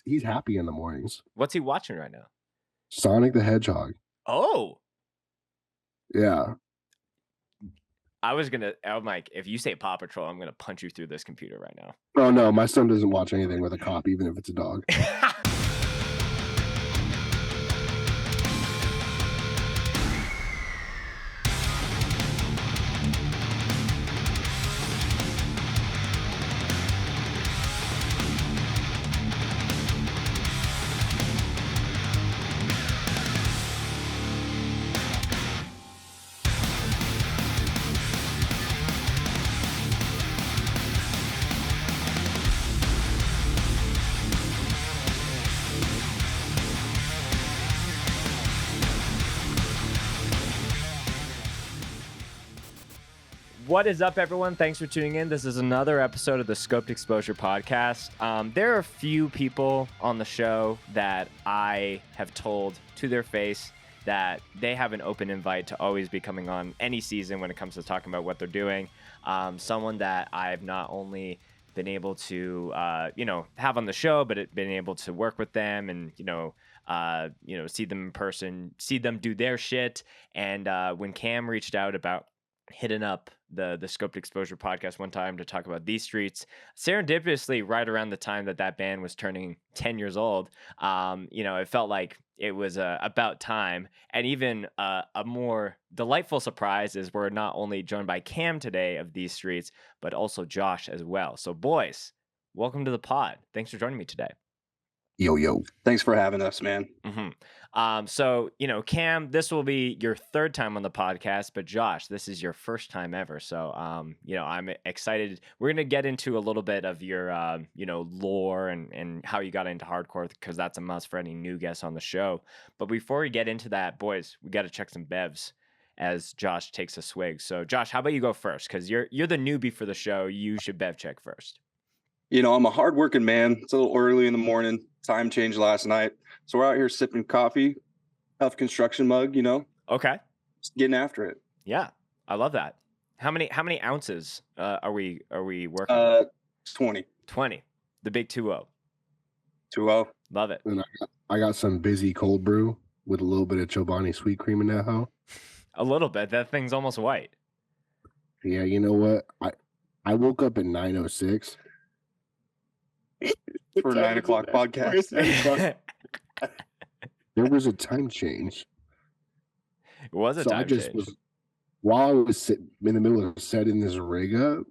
He's happy in the mornings. What's he watching right now? Sonic the Hedgehog. Oh, Yeah. I'm like, if you say Paw Patrol, I'm gonna punch you through this computer right now. Oh no, my son doesn't watch anything with a cop, even if it's a dog. What is up, everyone? Thanks for tuning in. This is another episode of the Scoped Exposure podcast. There are a few people on the show that I have told to their face that they have an open invite to always be coming on any season when it comes to talking about what they're doing. Someone that I've not only been able to, have on the show, but been able to work with them and, see them in person, see them do their shit. And when Cam reached out about hitting up the Scoped Exposure podcast one time to talk about These Streets, serendipitously right around the time that band was turning 10 years old, it felt like it was about time. And even a more delightful surprise is we're not only joined by Cam today of These Streets, but also Josh as well. So boys, welcome to the pod. Thanks for joining me today. Yo. Thanks for having us, man. So, Cam, this will be your third time on the podcast, but Josh, this is your first time ever. So, I'm excited. We're going to get into a little bit of your, lore and how you got into hardcore, because that's a must for any new guests on the show. But before we get into that, boys, we got to check some bevs as Josh takes a swig. So, Josh, how about you go first? Because you're the newbie for the show. You should bev check first. I'm a hardworking man. It's a little early in the morning. Time changed last night. So we're out here sipping coffee, tough construction mug, Okay. Just getting after it. Yeah. I love that. How many ounces are we working? 20. 20. The big 2-0. 2-0. Love it. And I got some busy cold brew with a little bit of Chobani sweet cream in that hoe. A little bit. That thing's almost white. Yeah, you know what? I woke up at 9:06. For a 9 o'clock podcast. There was a time change. It was a time change. While I was sitting in the middle of setting this rig up,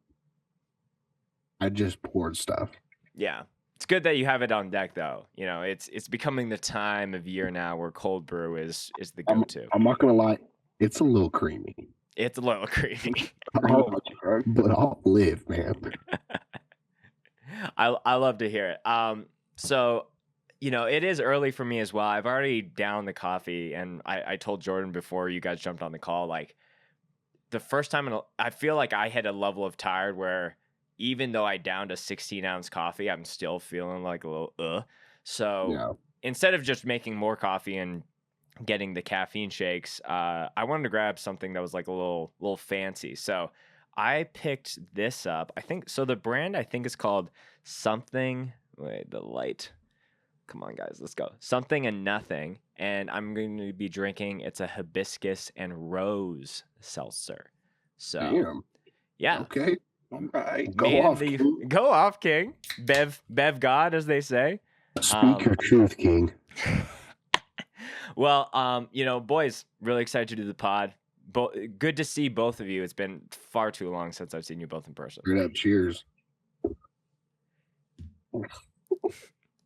I just poured stuff. Yeah. It's good that you have it on deck, though. It's becoming the time of year now where cold brew is the go-to. I'm not going to lie. It's a little creamy. It's a little creamy. But I'll live, man. I love to hear it. So, it is early for me as well. I've already downed the coffee, and I told Jordan before you guys jumped on the call, like, the first time I feel like I hit a level of tired where even though I downed a 16-ounce coffee, I'm still feeling like a little So yeah. Instead of just making more coffee and getting the caffeine shakes, I wanted to grab something that was like a little fancy. So I picked this up. I think so. The brand I think is called something. Wait, the light. Come on, guys, let's go. Something and Nothing, and I'm going to be drinking. It's a hibiscus and rose seltzer. So, damn. Yeah. Okay. All right. Go off, King. Bev God, as they say. Speak your truth, King. Well, boys, really excited to do the pod. Good to see both of you. It's been far too long since I've seen you both in person. Straight up, cheers.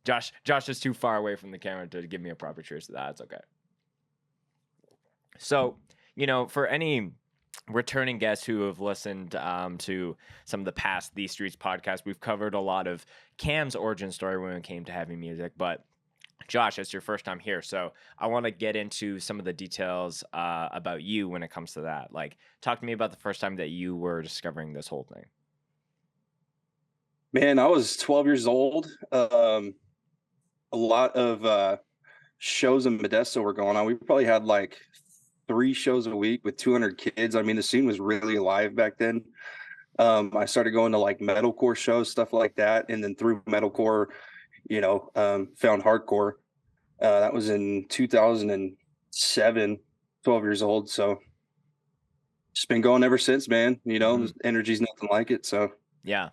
Josh is too far away from the camera to give me a proper cheers to that. It's okay. So, for any returning guests who have listened to some of the past These Streets podcasts, we've covered a lot of Cam's origin story when it came to heavy music, but Josh, it's your first time here, so I want to get into some of the details about you when it comes to that. Like, talk to me about the first time that you were discovering this whole thing. Man, I was 12 years old. A lot of shows in Modesto were going on. We probably had like 3 shows a week with 200 kids. I mean, the scene was really alive back then. I started going to like metalcore shows, stuff like that. And then through metalcore, found hardcore. That was in 2007, 12 years old. So just been going ever since, man. Energy's nothing like it. So Yeah.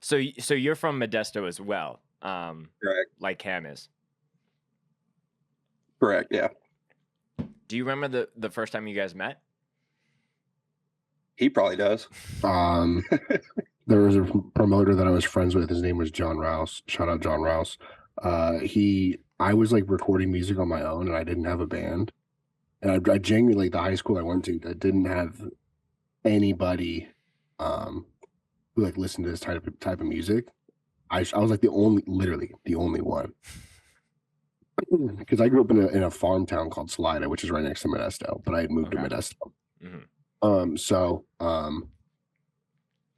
So you're from Modesto as well, correct. like Cam is. Correct. Yeah. Do you remember the first time you guys met? He probably does. There was a promoter that I was friends with. His name was John Rouse. Shout out John Rouse. I was like recording music on my own, and I didn't have a band. And I genuinely, like the high school I went to, that didn't have anybody who like listened to this type of music. I was like literally the only one. Because I grew up in a farm town called Salida, which is right next to Modesto, but I had moved to Modesto. So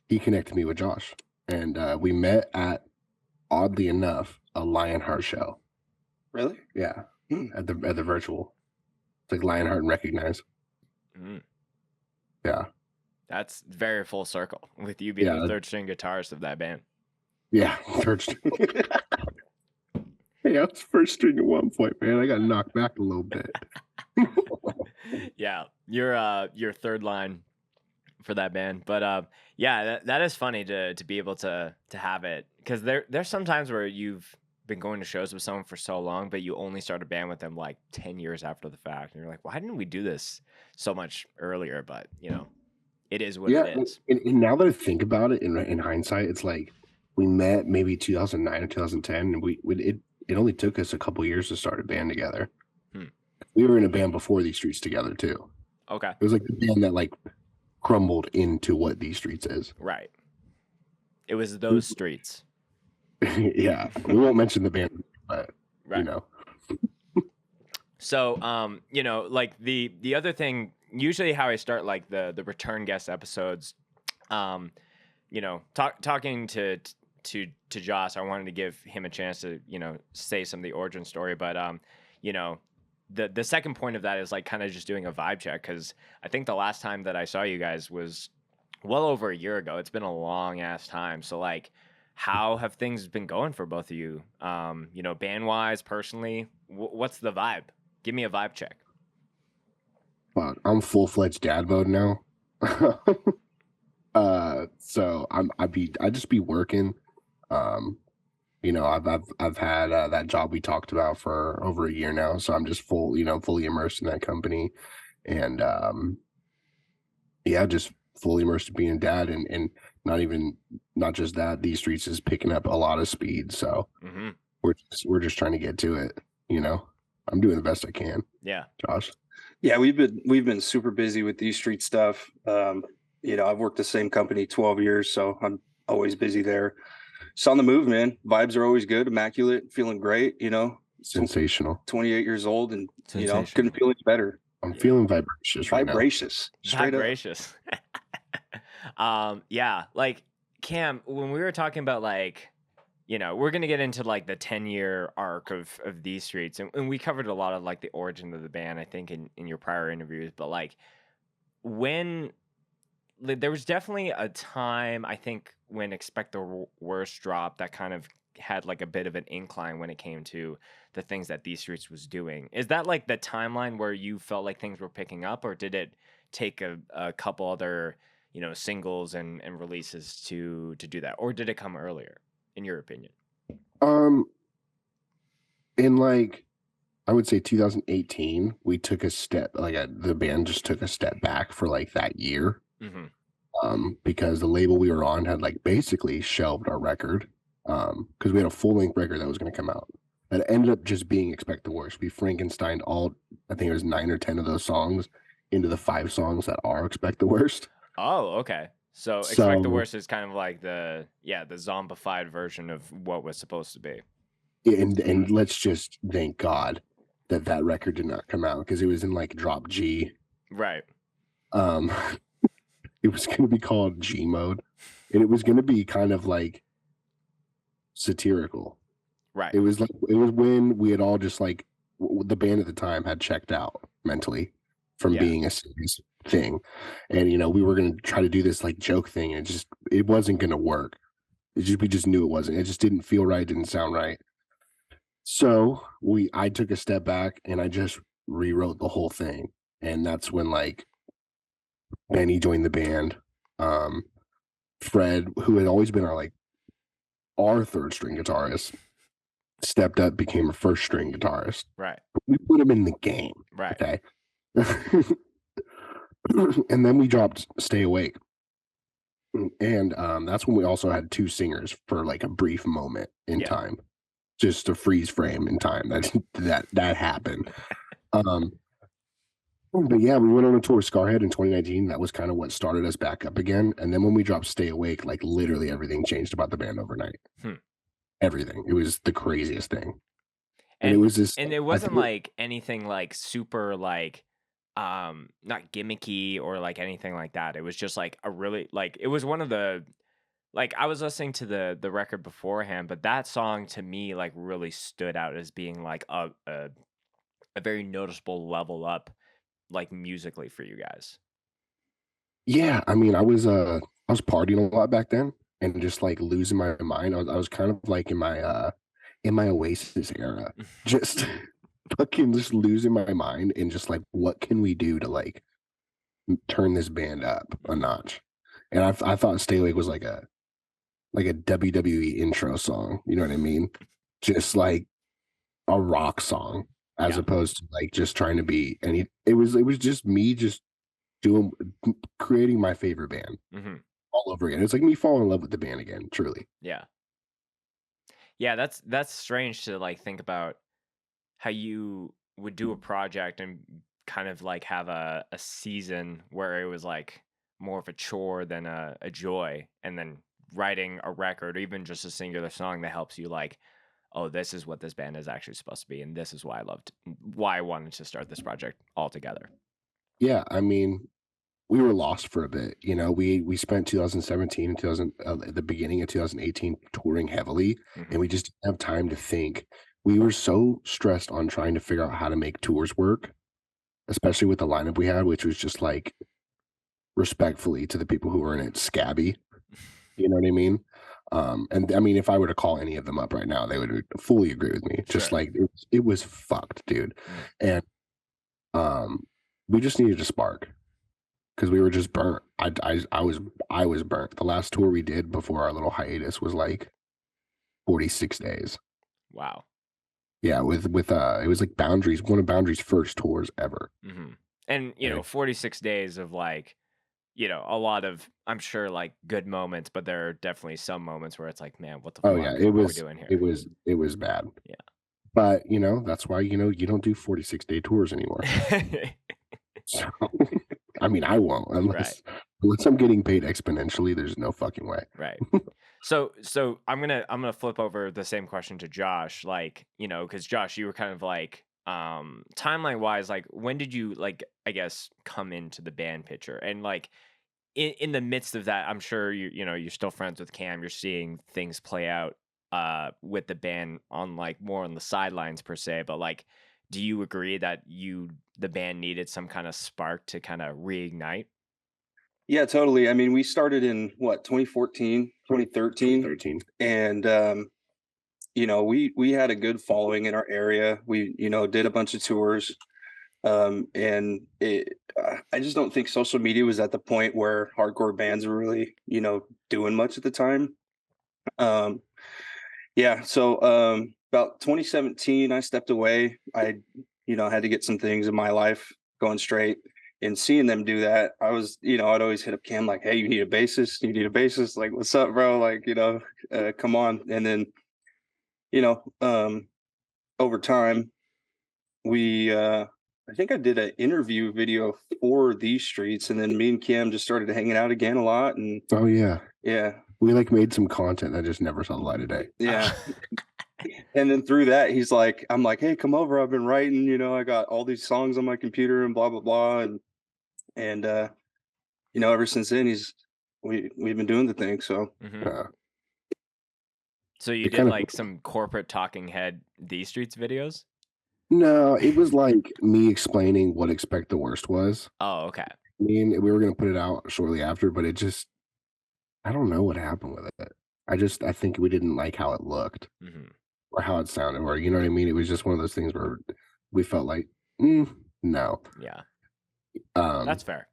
he connected me with Josh, and we met at, oddly enough, a Lionheart show. Really? Yeah, at the virtual. It's like Lionheart and Recognize. Yeah, that's very full circle with you being the third string guitarist of that band. Yeah, third string. Hey, I was first string at one point, man. I got knocked back a little bit. Yeah, you're third line for that band, but yeah, that is funny to be able to have it, because there's some times where you've been going to shows with someone for so long, but you only start a band with them like 10 years after the fact, and you're like, why didn't we do this so much earlier? But it is what it is. And now that I think about it, in hindsight, it's like we met maybe 2009 or 2010, and it only took us a couple years to start a band together. We were in a band before These Streets together too. Okay. It was like the band that like crumbled into what These Streets is. Right. It was those streets. Yeah. We won't mention the band, but right. So, like the other thing, usually how I start like the return guest episodes, talking to Josh, I wanted to give him a chance to, say some of the origin story, but the second point of that is like kind of just doing a vibe check, because I think the last time that I saw you guys was well over a year ago. It's been a long ass time. So like, how have things been going for both of you? Band wise, personally, what's the vibe? Give me a vibe check. Well, I'm full-fledged dad mode now. So I just be working. I've had that job we talked about for over a year now, so I'm just fully immersed in that company, and just fully immersed in being a dad, and not just that, These Streets is picking up a lot of speed, so we're just trying to get to it. I'm doing the best I can. Yeah, Josh. Yeah, we've been super busy with These Street stuff. I've worked the same company 12 years, so I'm always busy there. It's on the move, man. Vibes are always good, immaculate, feeling great, Sensational. 28 years old, and couldn't feel any better. I'm feeling vibracious right now. Vibracious. Yeah, like Cam, when we were talking about like, we're gonna get into like the 10-year arc of These Streets, and we covered a lot of like the origin of the band, I think, in your prior interviews, but like when there was definitely a time, I think, when Expect the Worst dropped, that kind of had like a bit of an incline when it came to the things that These Streets was doing. Is that like the timeline where you felt like things were picking up, or did it take a couple other singles and releases to do that, or did it come earlier, in your opinion? In like, I would say 2018, we took a step, the band just took a step back for like that year. Because the label we were on had like basically shelved our record, because we had a full-length record that was going to come out that ended up just being Expect the Worst. We Frankensteined I think it was 9 or 10 of those songs into the 5 songs that are Expect the Worst. Oh, okay. So Expect the Worst is kind of like the zombified version of what was supposed to be. And let's just thank God that record did not come out, because it was in like drop G. Right. It was going to be called G Mode, and it was going to be kind of like satirical. Right. It was when we had all just like, the band at the time had checked out mentally from being a serious thing, and we were going to try to do this like joke thing, and it wasn't going to work. We just knew it wasn't. It just didn't feel right, didn't sound right. So I took a step back and I just rewrote the whole thing. And that's when like Benny joined the band. Um, Fred, who had always been our third string guitarist, stepped up, became a first string guitarist. Right. We put him in the game. Right. Okay. And then we dropped Stay Awake. And that's when we also had two singers for like a brief moment in Yeah. time. Just a freeze frame in time. That happened. But yeah, we went on a tour with Scarhead in 2019. That was kind of what started us back up again. And then when we dropped Stay Awake, like literally everything changed about the band overnight. Everything. It was the craziest thing. And it was just, and it wasn't like anything like super like not gimmicky or like anything like that. It was just like a really like it was one of the like I was listening to the record beforehand, but that song to me like really stood out as being like a very noticeable level up like musically for you guys. Yeah, I mean, I was partying a lot back then and just like losing my mind. I was kind of like in my Oasis era, just fucking just losing my mind and just like, what can we do to like turn this band up a notch? And I thought Stay Awake was like a WWE intro song, you know what I mean? Just like a rock song as opposed to like just trying to be any. It was just me just creating my favorite band all over again. It's like me falling in love with the band again, truly. Yeah, that's strange to like think about how you would do a project and kind of like have a season where it was like more of a chore than a joy, and then writing a record or even just a singular song that helps you like, oh, this is what this band is actually supposed to be, and this is why I wanted to start this project altogether. Yeah, I mean, we were lost for a bit. You know, we spent 2017 and 2000 at the beginning of 2018 touring heavily, and we just didn't have time to think. We were so stressed on trying to figure out how to make tours work, especially with the lineup we had, which was just like, respectfully to the people who were in it, scabby. You know what I mean? And I mean, if I were to call any of them up right now, they would fully agree with me. Just like it was fucked, dude. And we just needed a spark because we were just burnt. I was burnt. The last tour we did before our little hiatus was like 46 days. Wow. Yeah, with it was like Boundaries, one of Boundaries' first tours ever. And you know, 46 days of like, you know, a lot of, I'm sure, like good moments, but there are definitely some moments where it's like, man, what the fuck yeah, are we doing here? It was bad. Yeah. But you know, that's why, you know, you don't do 46-day tours anymore. So, I mean, I won't unless I'm getting paid exponentially. There's no fucking way. Right. So I'm gonna flip over the same question to Josh, like, you know, because Josh, you were kind of like timeline wise, like when did you like, I guess, come into the band picture? And like in the midst of that, I'm sure you know, you're still friends with Cam, you're seeing things play out with the band on like more on the sidelines per se, but like, do you agree that the band needed some kind of spark to kind of reignite? Yeah, totally. I mean, we started in what, 2014, 2013. And you know, we had a good following in our area. We, you know, did a bunch of tours. And I just don't think social media was at the point where hardcore bands were really, you know, doing much at the time. Yeah, so about 2017 I stepped away. I, you know, had to get some things in my life going straight, and seeing them do that, I was, you know, I'd always hit up Cam like, hey, you need a bassist? You need a bassist? Like, what's up, bro? Like, you know, come on. And then, you know, over time, we I think I did an interview video for These Streets, and then me and Cam just started hanging out again a lot. And oh yeah, we like made some content that just never saw the light of day. Yeah. And then through that, he's like, I'm like, hey, come over. I've been writing, you know, I got all these songs on my computer and blah, blah, blah. And you know, ever since then we've been doing the thing. So so you did like some corporate talking head These Streets videos? No, it was like me explaining what Expect the Worst was. Oh, okay. I mean, we were gonna put it out shortly after, but it just, I don't know what happened with it. I think we didn't like how it looked. or how it sounded, or you know what I mean. It was just one of those things where we felt like, no. Yeah, Um, that's fair.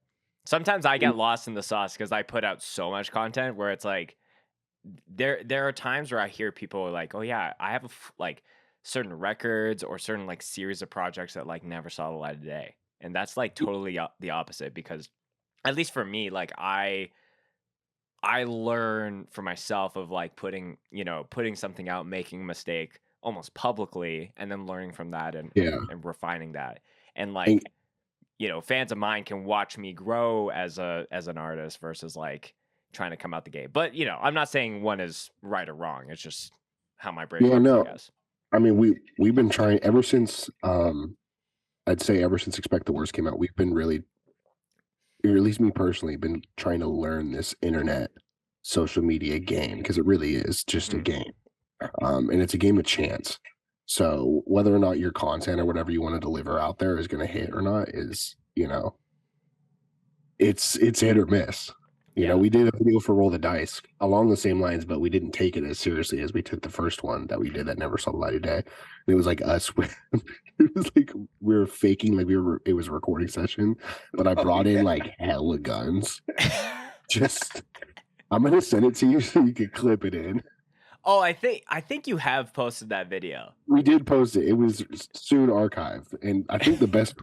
Sometimes I get lost in the sauce because I put out so much content where it's like there are times where I hear people like, oh yeah, I have like certain records or certain like series of projects that like never saw the light of day, and that's like totally the opposite because at least for me, like I learn for myself of like putting something out, making a mistake almost publicly, and then learning from that and Yeah. and refining that. And And like, fans of mine can watch me grow as an artist versus like trying to come out the gate. But I'm not saying one is right or wrong. It's just how my brain yeah, works, I no, guess. I mean we've been trying ever since I'd say ever since Expect the Worst came out, we've been really, or at least me personally, been trying to learn this internet social media game because it really is just a Mhm. game. And it's a game of chance. So whether or not your content or whatever you want to deliver out there is going to hit or not is, it's hit or miss. Yeah. We did a video for Roll the Dice along the same lines, but we didn't take it as seriously as we took the first one that we did that never saw the light of day. And it was like us. It was like we were faking like it was a recording session, but I brought in like hella guns. Just I'm gonna send it to you so you can clip it in. Oh, I think you have posted that video. We did post it. It was soon archived, and I think the best.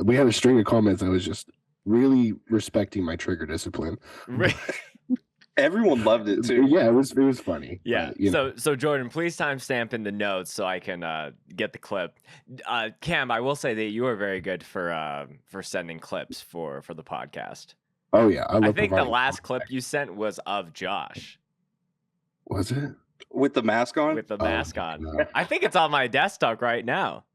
We had a string of comments. I was just really respecting my trigger discipline. Everyone loved it too. Yeah, it was funny. Yeah. But, So Jordan, please timestamp in the notes so I can get the clip. Cam, I will say that you are very good for sending clips for the podcast. Oh yeah, I think the last clip you sent was of Josh. Was it? With the mask on? With the mask on. No. I think it's on my desktop right now.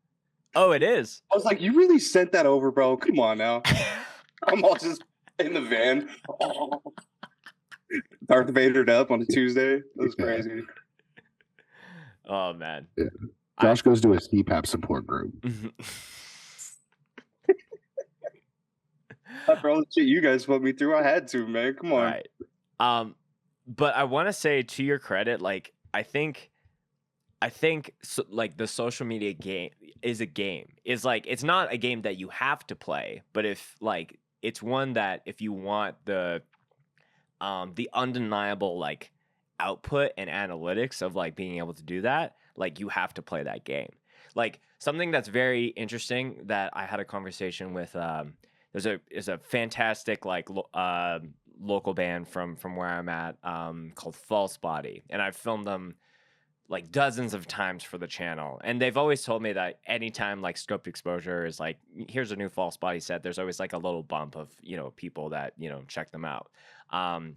Oh, it is. I was like, you really sent that over, bro? Come on now. I'm all just in the van. Oh. Darth Vadered up on a Tuesday. That was crazy. Oh, man. Yeah. Josh goes to a CPAP support group. After all the shit you guys put me through, I had to, man. Come on. Right. But I want to say to your credit, like, I think so, like the social media game is a game. It's like, it's not a game that you have to play, but if like, it's one that if you want the undeniable like output and analytics of like being able to do that, like you have to play that game. Like something that's very interesting that I had a conversation with, there's a fantastic like local band from where I'm at called False Body, and I've filmed them like dozens of times for the channel, and they've always told me that anytime like Scoped Exposure is like, here's a new False Body set, there's always like a little bump of people that check them out. And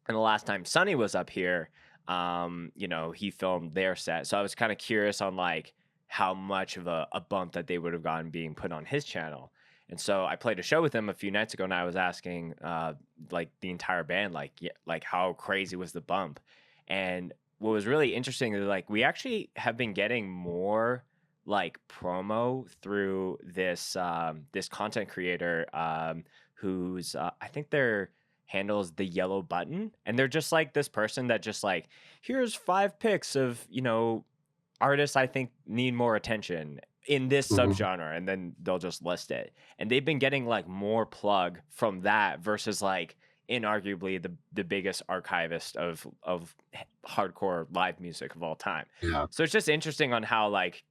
the last time Sonny was up here, he filmed their set, so I was kind of curious on like how much of a bump that they would have gotten being put on his channel. And so I played a show with him a few nights ago, and I was asking like the entire band, like how crazy was the bump? And what was really interesting is like we actually have been getting more like promo through this this content creator who's I think their handle is The Yellow Button, and they're just like this person that just like, here's 5 pics of artists I think need more attention in this subgenre, and then they'll just list it. And they've been getting like more plug from that versus like inarguably the biggest archivist of hardcore live music of all time. Yeah. So it's just interesting on how like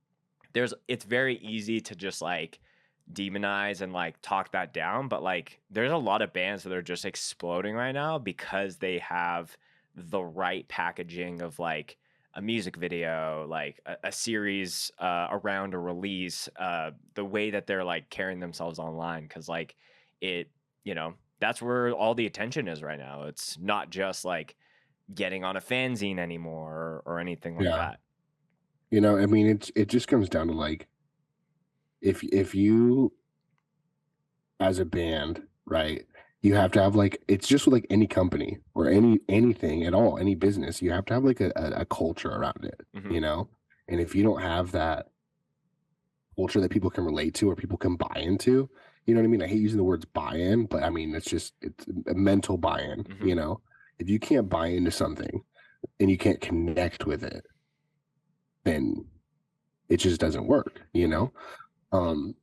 it's very easy to just like demonize and like talk that down, but like there's a lot of bands that are just exploding right now because they have the right packaging of like a music video, like a series around a release, the way that they're like carrying themselves online, because like it, that's where all the attention is right now. It's not just like getting on a fanzine anymore or anything like that. I mean, it just comes down to like, if you as a band, right, you have to have like, it's just like any company or anything at all, any business, you have to have like a culture around it, and if you don't have that culture that people can relate to or people can buy into, you know what I mean? I hate using the words buy-in, but I mean, it's a mental buy-in, if you can't buy into something and you can't connect with it, then it just doesn't work, you know. And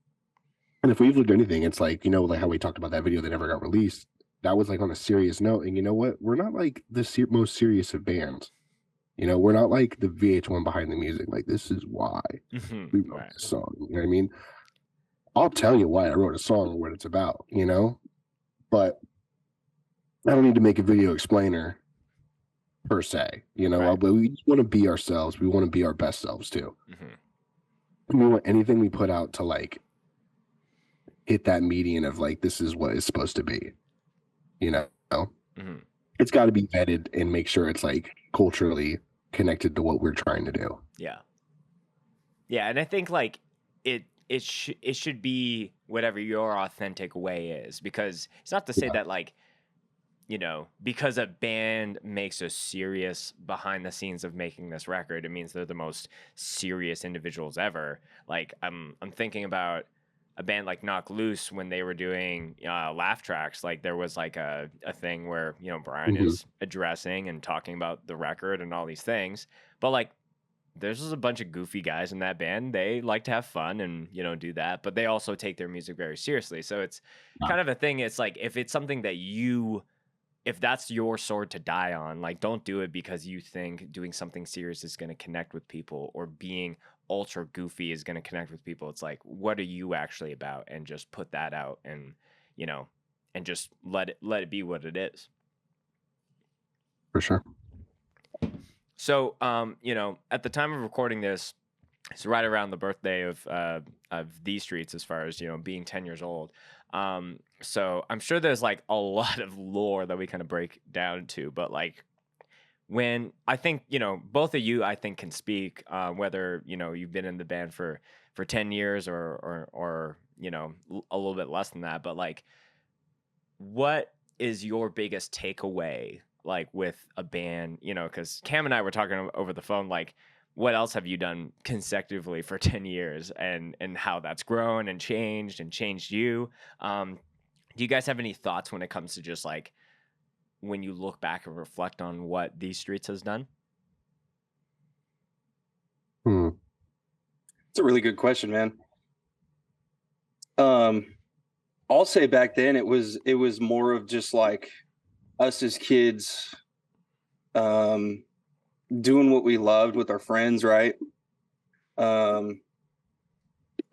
if we've looked at anything, it's like, you know, like how we talked about that video that never got released, that was like on a serious note. And you know what, we're not like the most serious of bands, you know, we're not like the VH1 behind the music, like this is why we wrote Right. this song, you know what I mean? I'll tell you why I wrote a song or what it's about, you know, but I don't need to make a video explainer per se, you know. Right. But we just want to be ourselves. We want to be our best selves too. Mm-hmm. We want anything we put out to like hit that median of like, this is what it's supposed to be, you know. Mm-hmm. It's got to be vetted and make sure it's like culturally connected to what we're trying to do. Yeah. Yeah, and I think like it should be whatever your authentic way is, because it's not to say that like, you know, because a band makes a serious behind the scenes of making this record, it means they're the most serious individuals ever. Like I'm thinking about a band like Knock Loose when they were doing laugh tracks. Like there was like a thing where, you know, Brian Mhm. is addressing and talking about the record and all these things, but like there's just a bunch of goofy guys in that band. They like to have fun and, you know, do that, but they also take their music very seriously. So it's kind of a thing. It's like if it's something that if that's your sword to die on, like don't do it because you think doing something serious is going to connect with people, or being ultra goofy is going to connect with people. It's like, what are you actually about? And just put that out, and, you know, and just let it be what it is. For sure. So, you know, at the time of recording this, it's right around the birthday of These Streets, as far as, you know, being 10 years old. So I'm sure there's like a lot of lore that we kind of break down to, but like when I think, you know, both of you, I think, can speak, whether, you know, you've been in the band for 10 years or, you know, a little bit less than that, but like, what is your biggest takeaway, like with a band, you know, because Cam and I were talking over the phone, like, what else have you done consecutively for 10 years, and how that's grown and changed you? Do you guys have any thoughts when it comes to just like when you look back and reflect on what These Streets has done? It's a really good question, man. I'll say back then it was more of just like us as kids, doing what we loved with our friends, right? Some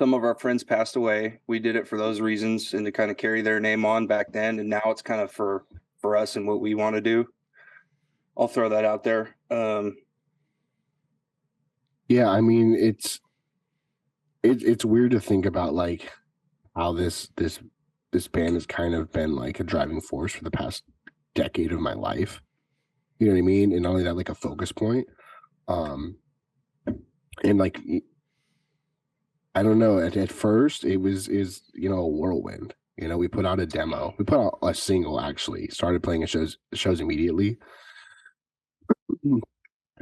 of our friends passed away. We did it for those reasons and to kind of carry their name on back then, and now it's kind of for us and what we want to do. I'll throw that out there. Yeah, I mean, it's weird to think about like how this band has kind of been like a driving force for the past decade of my life. You know what I mean? And not only that, like a focus point. And like, I don't know, at first it was you know, a whirlwind. You know, we put out a demo. We put out a single, actually. Started playing at shows immediately.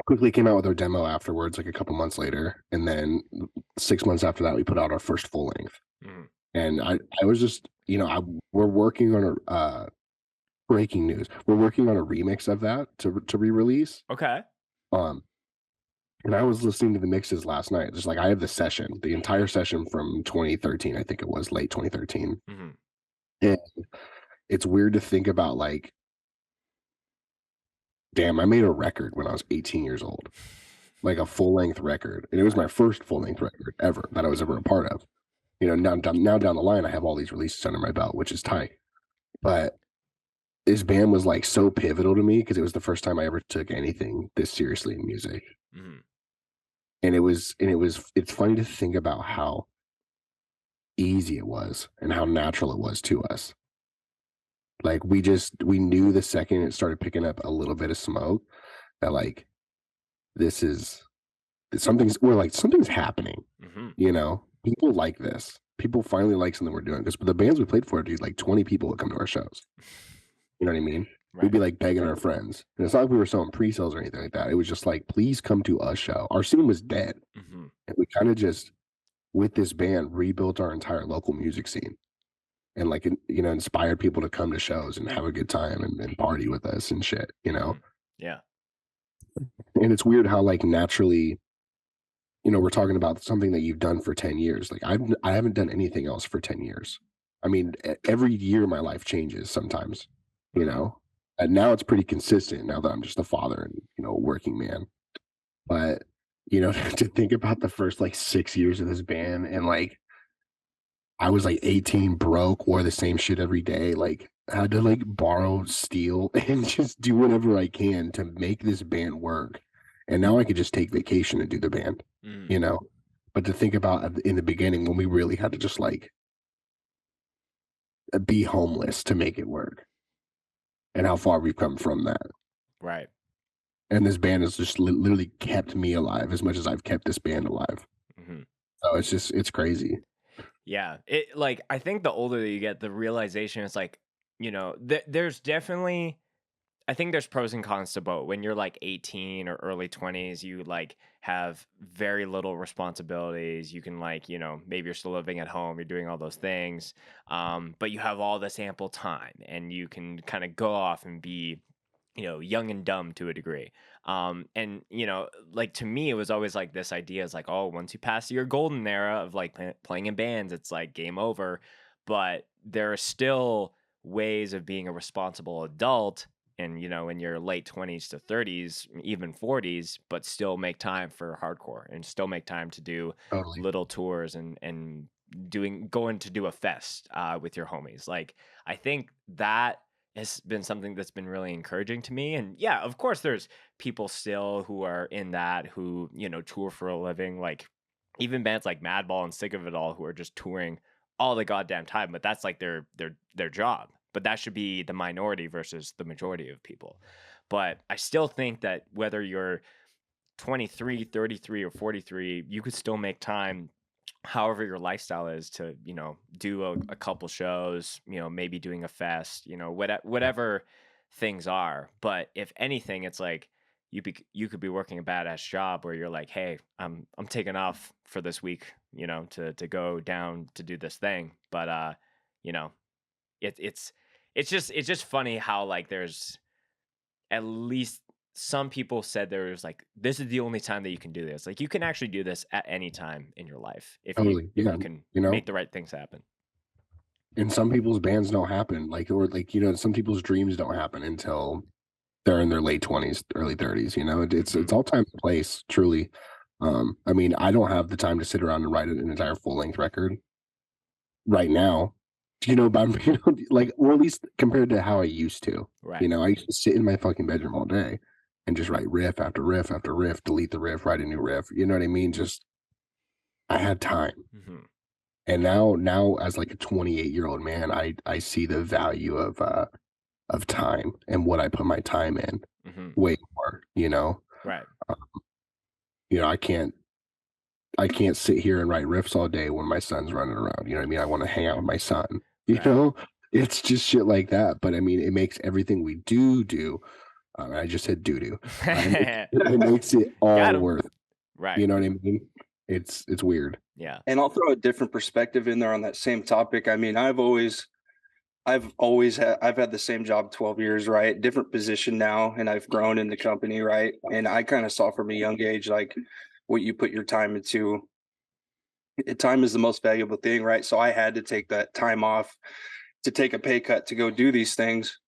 Quickly came out with our demo afterwards, like a couple months later. And then 6 months after that, we put out our first full length. Mhm. And I was just, you know, we're working on a breaking news. We're working on a remix of that to re-release. Okay. And I was listening to the mixes last night. Just like I have the session, the entire session from 2013, I think it was late 2013. Mm-hmm. And it's weird to think about like, damn, I made a record when I was 18 years old, like a full length record. And it was my first full length record ever that I was ever a part of. You know, now down the line, I have all these releases under my belt, which is tight. But this band was like so pivotal to me because it was the first time I ever took anything this seriously in music. Mm-hmm. And it's funny to think about how easy it was and how natural it was to us. Like we knew the second it started picking up a little bit of smoke that like something's happening. Mm-hmm. You know, people like this. People finally like something we're doing. Because the bands we played for, dude, like 20 people would come to our shows. You know what I mean? Right. We'd be like begging our friends. And it's not like we were selling pre-sales or anything like that. It was just like, please come to a show. Our scene was dead. Mm-hmm. And we kind of just, with this band, rebuilt our entire local music scene. And like, you know, inspired people to come to shows and have a good time and party with us and shit, you know? Yeah. And it's weird how like naturally we're talking about something that you've done for 10 years. Like I haven't done anything else for 10 years. I mean, every year my life changes sometimes, and now it's pretty consistent now that I'm just a father and, a working man. But, to think about the first like 6 years of this band and like I was like 18, broke, wore the same shit every day, like had to like borrow, steal, and just do whatever I can to make this band work. And now I could just take vacation and do the band, Mm. you know. But to think about in the beginning when we really had to just like be homeless to make it work, and how far we've come from that. Right. And this band has just literally kept me alive as much as I've kept this band alive. Mm-hmm. So it's crazy. Yeah, it like I think the older that you get, the realization is like, there's definitely, I think there's pros and cons to both. When you're like 18 or early 20s, you like have very little responsibilities. You can like, maybe you're still living at home, you're doing all those things, but you have all this ample time, and you can kind of go off and be, young and dumb to a degree. And like to me, it was always like this idea is like, oh, once you pass your golden era of like playing in bands, it's like game over. But there are still ways of being a responsible adult, and in your late 20s to 30s, even 40s, but still make time for hardcore and still make time to do Totally. little tours and going to do a fest with your homies. Like, I think that has been something that's been really encouraging to me. And yeah, of course there's people still who are in that, who, tour for a living, like even bands like Madball and Sick of It All, who are just touring all the goddamn time, but that's like their job. But that should be the minority versus the majority of people. But I still think that whether you're 23, 33, or 43, you could still make time, however your lifestyle is, to do a couple shows, maybe doing a fest, whatever things are. But if anything, it's like you could be working a badass job where you're like, hey, I'm taking off for this week, to go down to do this thing. But it's just funny how like there's at least some people said there was like, this is the only time that you can do this. Like, you can actually do this at any time in your life if Totally. you Yeah. can You know, make the right things happen. and some people's bands don't happen, like, or like, some people's dreams don't happen until they're in their late 20s, early 30s. It's all time and place, truly. I mean, I don't have the time to sit around and write an entire full length record right now, but I'm, like, or at least compared to how I used to. Right. I used to sit in my fucking bedroom all day and just write riff after riff after riff, delete the riff, write a new riff. You know what I mean? Just I had time. Mm-hmm. And now as like a 28-year-old man, I see the value of time and what I put my time in Mm-hmm. way more, Right. I can't sit here and write riffs all day when my son's running around. You know what I mean? I want to hang out with my son. Right. It's just shit like that. But I mean, it makes everything we do. I just said do. It makes it all worth. Right. You know what I mean? It's weird. Yeah. And I'll throw a different perspective in there on that same topic. I mean, I've had the same job 12 years, right? Different position now, and I've grown in the company, right? And I kind of saw from a young age, like, what you put your time into. Time is the most valuable thing, right? So I had to take that time off to take a pay cut to go do these things,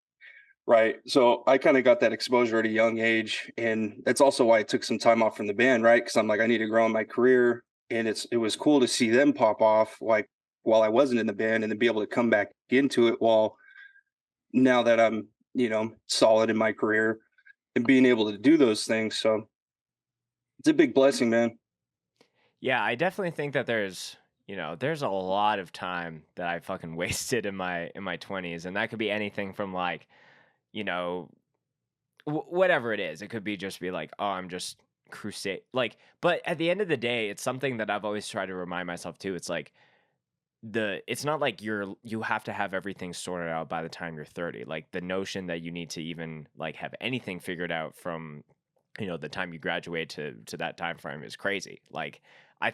right? So I kind of got that exposure at a young age, and that's also why I took some time off from the band, right? Because I'm like, I need to grow in my career, and it was cool to see them pop off, like, while I wasn't in the band, and then be able to come back into it while now that I'm, solid in my career and being able to do those things. So it's a big blessing, man. Yeah, I definitely think that there's a lot of time that I fucking wasted in my 20s, and that could be anything from like, whatever it is. It could be just be like, oh, I'm just crusade, like, but at the end of the day, it's something that I've always tried to remind myself too. It's like it's not like you have to have everything sorted out by the time you're 30. Like, the notion that you need to even like have anything figured out from the time you graduate to that time frame is crazy. Like, I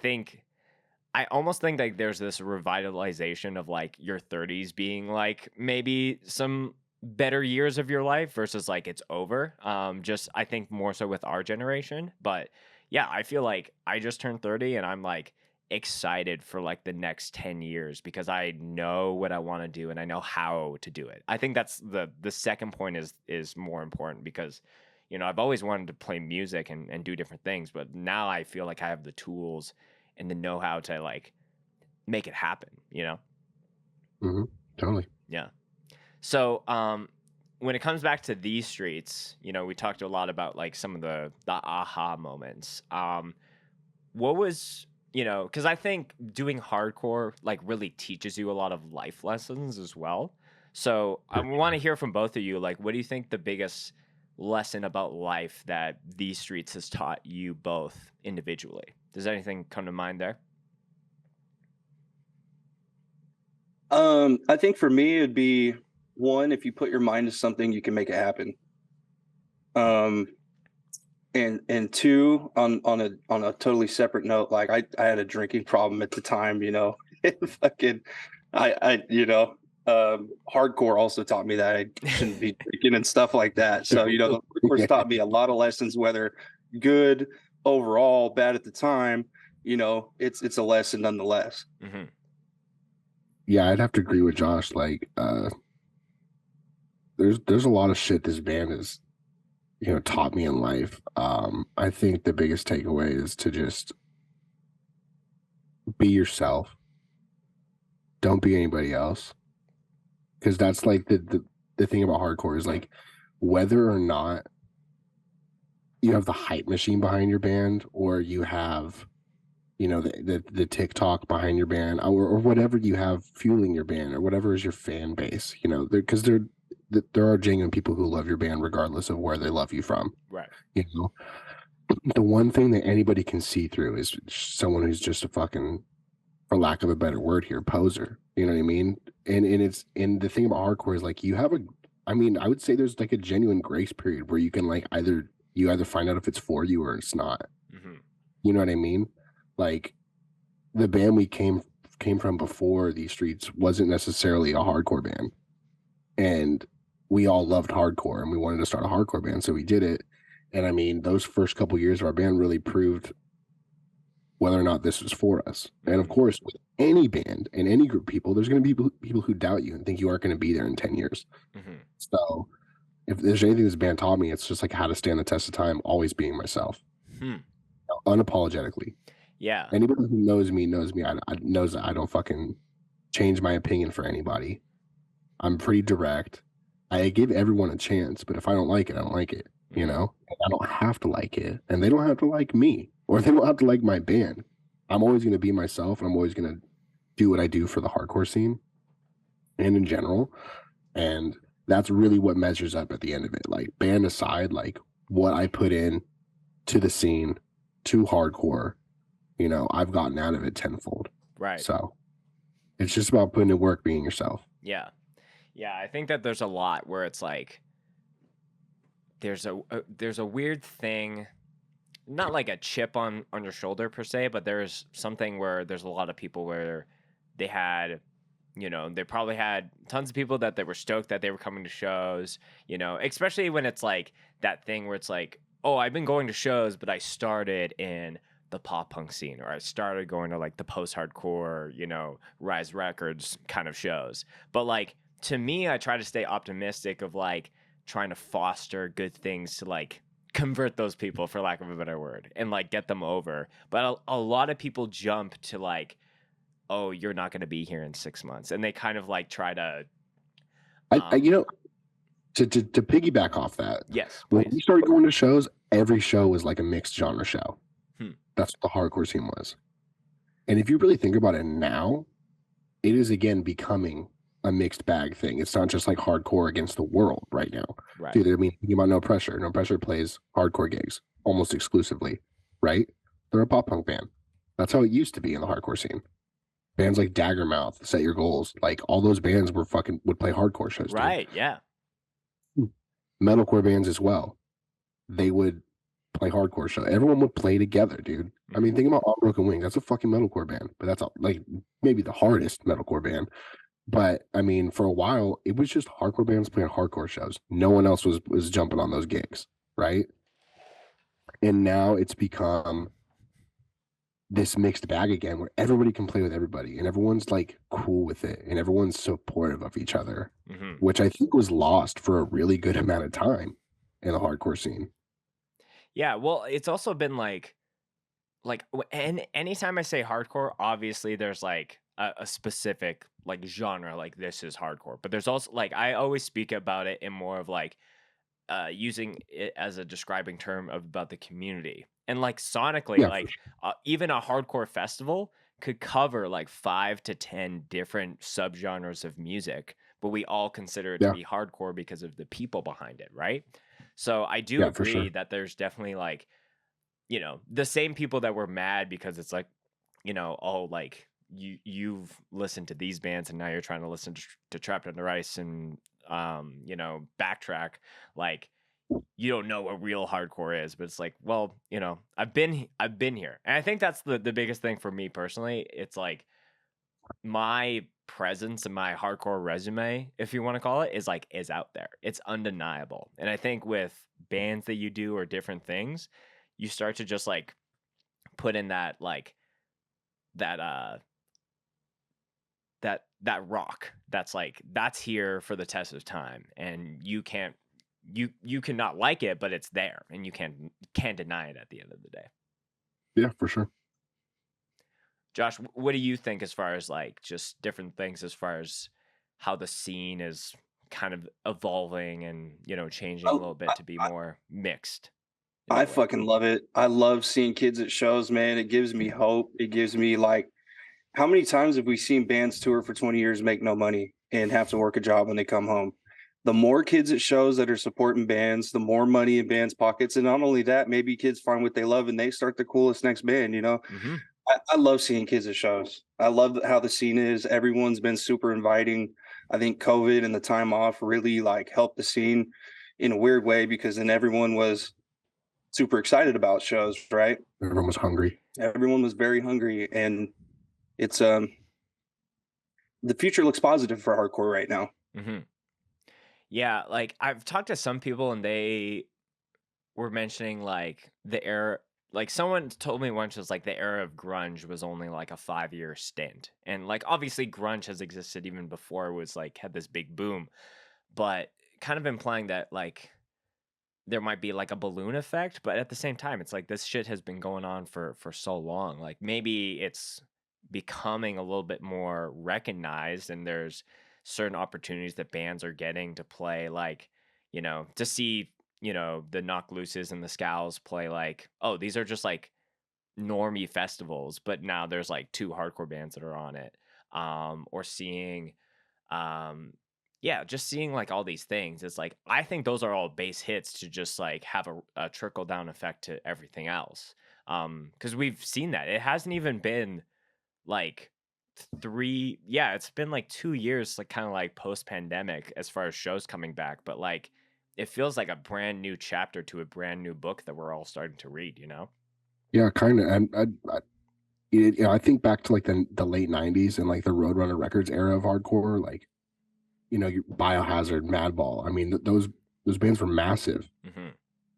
almost think like there's this revitalization of like your 30s being like maybe some better years of your life versus like it's over. Just I think more so with our generation. But yeah, I feel like I just turned 30 and I'm like excited for like the next 10 years because I know what I want to do and I know how to do it. I think that's the second point is more important because you know, I've always wanted to play music and do different things, but now I feel like I have the tools and the know-how to like make it happen, you know? Mm-hmm. Totally. Yeah. So, when it comes back to these streets, you know, we talked a lot about like some of the aha moments. What was, you know, because I think doing hardcore like really teaches you a lot of life lessons as well. So I want to hear from both of you. Like, what do you think the biggest lesson about life that these streets has taught you both individually? Does anything come to mind there? I think for me it'd be one, if you put your mind to something, you can make it happen. And two, on a totally separate note, like I had a drinking problem at the time, you know. Fucking I you know, hardcore also taught me that I shouldn't be drinking and stuff like that. So, you know, the hardcore's taught me a lot of lessons, whether good overall, bad at the time, you know, it's a lesson nonetheless. Mm-hmm. Yeah, I'd have to agree with Josh. Like, there's a lot of shit this band has, you know, taught me in life. I think the biggest takeaway is to just be yourself. Don't be anybody else. Because that's like the thing about hardcore is like whether or not you have the hype machine behind your band or you have, you know, the TikTok behind your band or whatever you have fueling your band or whatever is your fan base, you know, because there are genuine people who love your band regardless of where they love you from. Right. You know, the one thing that anybody can see through is someone who's just a fucking, for lack of a better word here, poser. You know what I mean? And the thing about hardcore is like you have I mean, I would say there's like a genuine grace period where you can like either find out if it's for you or it's not. Mm-hmm. You know what I mean? Like the band we came from before these streets wasn't necessarily a hardcore band, and we all loved hardcore and we wanted to start a hardcore band, so we did it. And I mean, those first couple years of our band really proved whether or not this was for us. And of course, with any band and any group of people, there's going to be people who doubt you and think you aren't going to be there in 10 years. Mm-hmm. So if there's anything this band taught me, it's just like how to stand the test of time, always being myself, unapologetically. Yeah. Anybody who knows me I knows that I don't fucking change my opinion for anybody. I'm pretty direct. I give everyone a chance, but if I don't like it, I don't like it. You know, I don't have to like it, and they don't have to like me, or they don't have to like my band. I'm always going to be myself, and I'm always going to do what I do for the hardcore scene and in general. And that's really what measures up at the end of it. Like, band aside, like what I put in to the scene, to hardcore, you know, I've gotten out of it tenfold. Right. So it's just about putting in work, being yourself. Yeah. Yeah. I think that there's a lot where it's like, there's a weird thing, not like a chip on your shoulder per se, but there's something where there's a lot of people where they had, you know, they probably had tons of people that they were stoked that they were coming to shows, you know, especially when it's like that thing where it's like, oh, I've been going to shows, but I started in the pop punk scene, or I started going to like the post-hardcore, you know, Rise Records kind of shows. But like, to me, I try to stay optimistic of like, trying to foster good things to like convert those people, for lack of a better word, and like get them over. But a lot of people jump to like, oh, you're not going to be here in 6 months, and they kind of like try to I you know, to piggyback off that, yes, when we started going to shows, every show was like a mixed genre show. That's what the hardcore scene was. And if you really think about it now, it is again becoming a mixed bag thing. It's not just like hardcore against the world right now. Right. Dude, I mean, thinking about No Pressure. No Pressure plays hardcore gigs almost exclusively, right? They're a pop punk band. That's how it used to be in the hardcore scene. Bands like Daggermouth, Set Your Goals, like all those bands would play hardcore shows. Right, dude. Yeah. Metalcore bands as well. They would play hardcore show. Everyone would play together, dude. I mean, think about Unbroken Wing. That's a fucking metalcore band, but that's like maybe the hardest metalcore band. But I mean, for a while, it was just hardcore bands playing hardcore shows. No one else was jumping on those gigs, right? And now it's become this mixed bag again where everybody can play with everybody and everyone's like cool with it and everyone's supportive of each other, which I think was lost for a really good amount of time in the hardcore scene. Yeah, well, it's also been and anytime I say hardcore, obviously there's like a specific like genre, like this is hardcore. But there's also like I always speak about it in more of like using it as a describing term about the community. And like sonically, Yeah, like even a hardcore festival could cover like 5 to 10 different subgenres of music, but we all consider it to yeah, be hardcore because of the people behind it, right? So I do yeah, for agree sure. that there's definitely like, the same people that were mad because it's like, oh, like you've listened to these bands and now you're trying to listen to Trapped Under Ice and Backtrack, like you don't know what real hardcore is. But it's like, well, I've been here, and I think that's the biggest thing for me personally. It's like my presence and my hardcore resume, if you want to call it, is out there. It's undeniable. And I think with bands that you do or different things, you start to just like put in that like that that rock that's here for the test of time, and you cannot like it, but it's there and you can't deny it at the end of the day. Yeah, for sure. Josh, what do you think as far as like just different things as far as how the scene is kind of evolving and changing a I, little bit to be more mixed in I that way? fucking love it. I love seeing kids at shows, man. It gives me hope. It gives me like, how many times have we seen bands tour for 20 years, make no money, and have to work a job when they come home? The more kids at shows that are supporting bands, the more money in bands' pockets. And not only that, maybe kids find what they love and they start the coolest next band, you know? Mm-hmm. I love seeing kids at shows. I love how the scene is. Everyone's been super inviting. I think COVID and the time off really like helped the scene in a weird way, because then everyone was super excited about shows, right? Everyone was hungry. Everyone was very hungry, and it's the future looks positive for hardcore right now. Mm-hmm. Yeah, like I've talked to some people and they were mentioning like the era, like someone told me once was like the era of grunge was only like a 5-year stint, and like obviously grunge has existed even before it was like had this big boom, but kind of implying that like there might be like a balloon effect. But at the same time it's like this shit has been going on for so long, like maybe it's becoming a little bit more recognized, and there's certain opportunities that bands are getting to play, like to see the Knock Looses and the Scows play, like, oh, these are just like normie festivals, but now there's like 2 hardcore bands that are on it. Or seeing um yeah, just seeing like all these things. It's like I think those are all base hits to just like have a trickle down effect to everything else. Because we've seen that. It hasn't even been like it's been like 2 years, like kind of like post pandemic as far as shows coming back, but like it feels like a brand new chapter to a brand new book that we're all starting to read. Yeah, kind of. And I think back to like the late '90s and like the Roadrunner Records era of hardcore, like Biohazard, Madball. I mean, those bands were massive. Mm-hmm.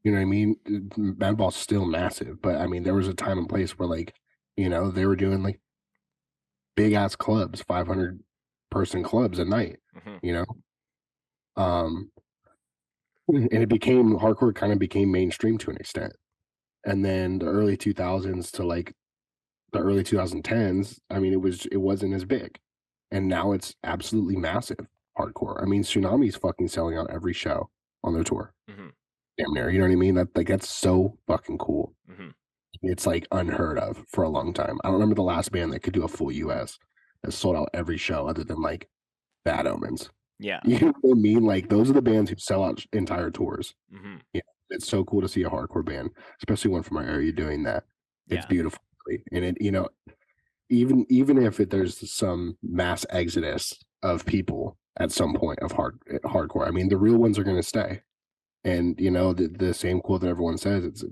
You know what I mean? Madball's still massive, but I mean, there was a time and place where like, they were doing like big ass clubs, 500-person clubs a night. Mm-hmm. You know, um, and hardcore kind of became mainstream to an extent. And then the early 2000s to like the early 2010s, I mean, it wasn't as big, and now it's absolutely massive hardcore. I mean, Tsunami's fucking selling out every show on their tour, Mm-hmm. damn near. You know what I mean? That's so fucking cool. Mm-hmm. It's like unheard of for a long time. I don't remember the last band that could do a full US that sold out every show other than like Bad Omens. Yeah. You know what I mean? Like those are the bands who sell out entire tours. Mm-hmm. Yeah, it's so cool to see a hardcore band, especially one from our area, doing that. It's Yeah. beautiful, and it even if there's some mass exodus of people at some point of hardcore. I mean, the real ones are going to stay, and the same quote that everyone says,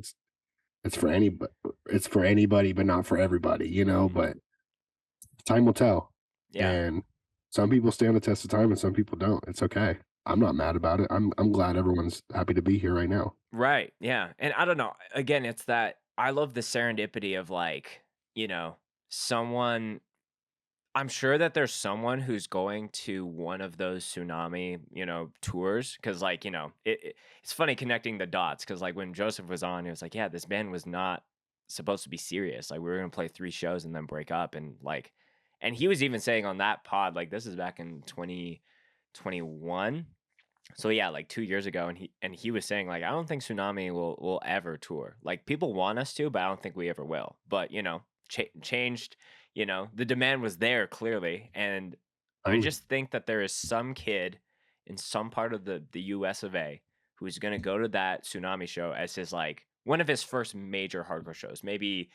it's for anybody, but not for everybody. But time will tell. Yeah. And some people stand the test of time, and some people don't. It's okay. I'm not mad about it. I'm glad everyone's happy to be here right now. Right. Yeah. And I don't know. Again, it's that I love the serendipity of someone. I'm sure that there's someone who's going to one of those tsunami, tours. Cause it's funny connecting the dots. Cause like when Joseph was on, he was like, yeah, this band was not supposed to be serious. Like we were going to play 3 shows and then break up. And he was even saying on that pod, like this is back in 2021. So yeah, like 2 years ago, and he was saying like I don't think Tsunami will ever tour. Like people want us to, but I don't think we ever will. But changed. The demand was there clearly, and I Oh, just think that there is some kid in some part of the U.S. of A. who's gonna go to that Tsunami show as his like one of his first major hardcore shows. Maybe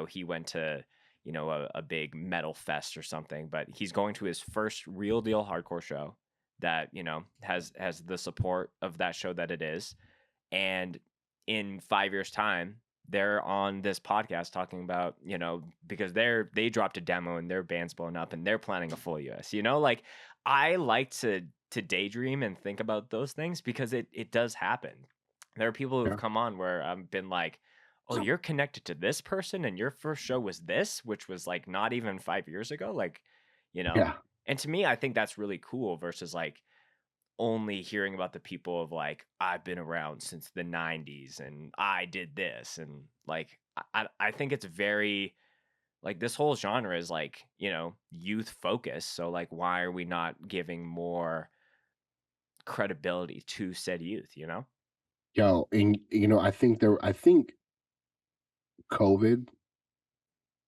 he went to a big metal fest or something, but he's going to his first real deal hardcore show that has the support of that show that it is, and in 5 years time they're on this podcast talking about because they dropped a demo and their band's blown up and they're planning a full US. Like I like to daydream and think about those things because it does happen. There are people who've yeah. come on where I've been like, oh, you're connected to this person and your first show was this, which was like not even 5 years ago, like Yeah. and to me I think that's really cool versus like only hearing about the people of like I've been around since the 90s and I did this and like I think it's very like this whole genre is like youth focused, so like why are we not giving more credibility to said youth? Yo, and I think COVID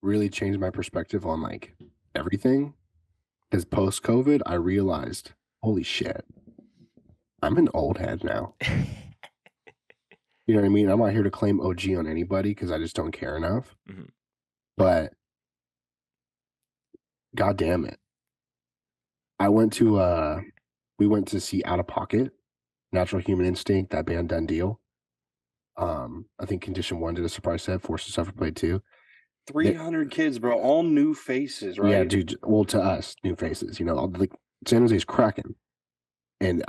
really changed my perspective on like everything. Because post COVID, I realized, holy shit, I'm an old head now. You know what I mean? I'm not here to claim OG on anybody because I just don't care enough. Mhm. But god damn it. We went to see Out of Pocket, Natural Human Instinct, that band Done Deal. I think Condition One did a surprise set, Force to Suffer played too. 300 kids, bro, all new faces, right? Yeah, dude. Well, to us, new faces, like San Jose's cracking. And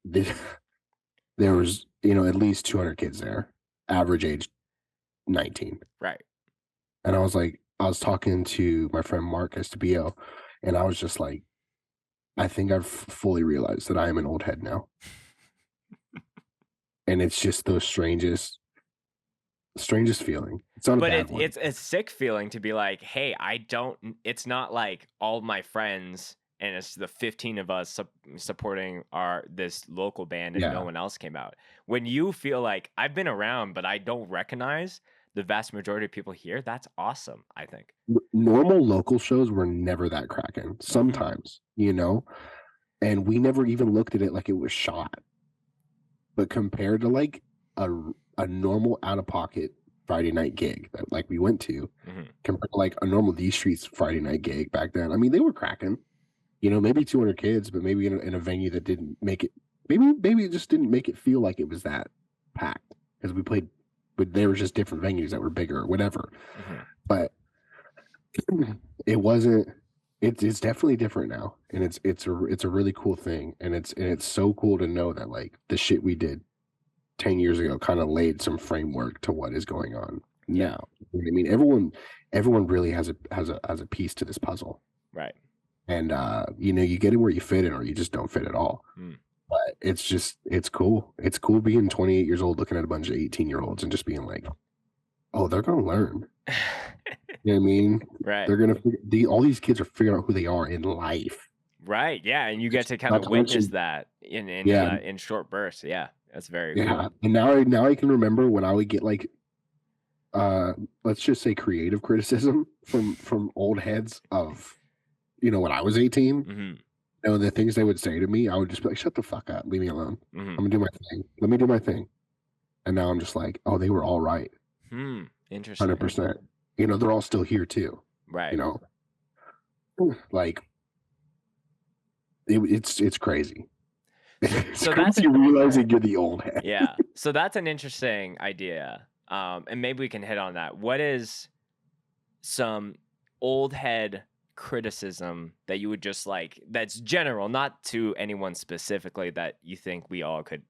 there was, at least 200 kids there, average age 19. Right. And I was talking to my friend Mark Estebio, and I was just like, I think I've fully realized that I am an old head now. And it's just the strangest feeling. It's not a But bad one. it's a sick feeling to be like, hey, it's not like all my friends and it's the 15 of us supporting this local band and Yeah. no one else came out. When you feel like I've been around, but I don't recognize the vast majority of people here, that's awesome, I think. Normal local shows were never that cracking. Sometimes, and we never even looked at it like it was shot. But compared to like a normal Out of Pocket Friday night gig that like we went to, compared to like a normal These Streets Friday night gig back then, I mean, they were cracking. Maybe 200 kids, but maybe in a venue that didn't make it. Maybe it just didn't make it feel like it was that packed because we played, but they were just different venues that were bigger or whatever. But it wasn't. It's definitely different now, and it's a really cool thing, and it's so cool to know that like the shit we did 10 years ago kind of laid some framework to what is going on now. You know what I mean, everyone really has a piece to this puzzle, right? And you get it where you fit in, or you just don't fit at all. But it's cool. It's cool being 28 years old, looking at a bunch of 18-year-olds and just being like, oh, they're gonna learn. You know what I mean? Right. They're gonna all these kids are figuring out who they are in life. Right. Yeah, and you get to kind of witness that in short bursts. Yeah, that's very cool. And now I can remember when I would get like, let's just say creative criticism from old heads of, when I was 18. The things they would say to me, I would just be like, shut the fuck up, leave me alone. I'm gonna do my thing. Let me do my thing. And now I'm just like, oh, they were all right. Interesting. 100%. They're all still here too. Right. Like it's crazy. So that's you realizing you're the old head. Yeah. So that's an interesting idea. And maybe we can hit on that. What is some old head criticism that you would just like that's general, not to anyone specifically, that you think we all could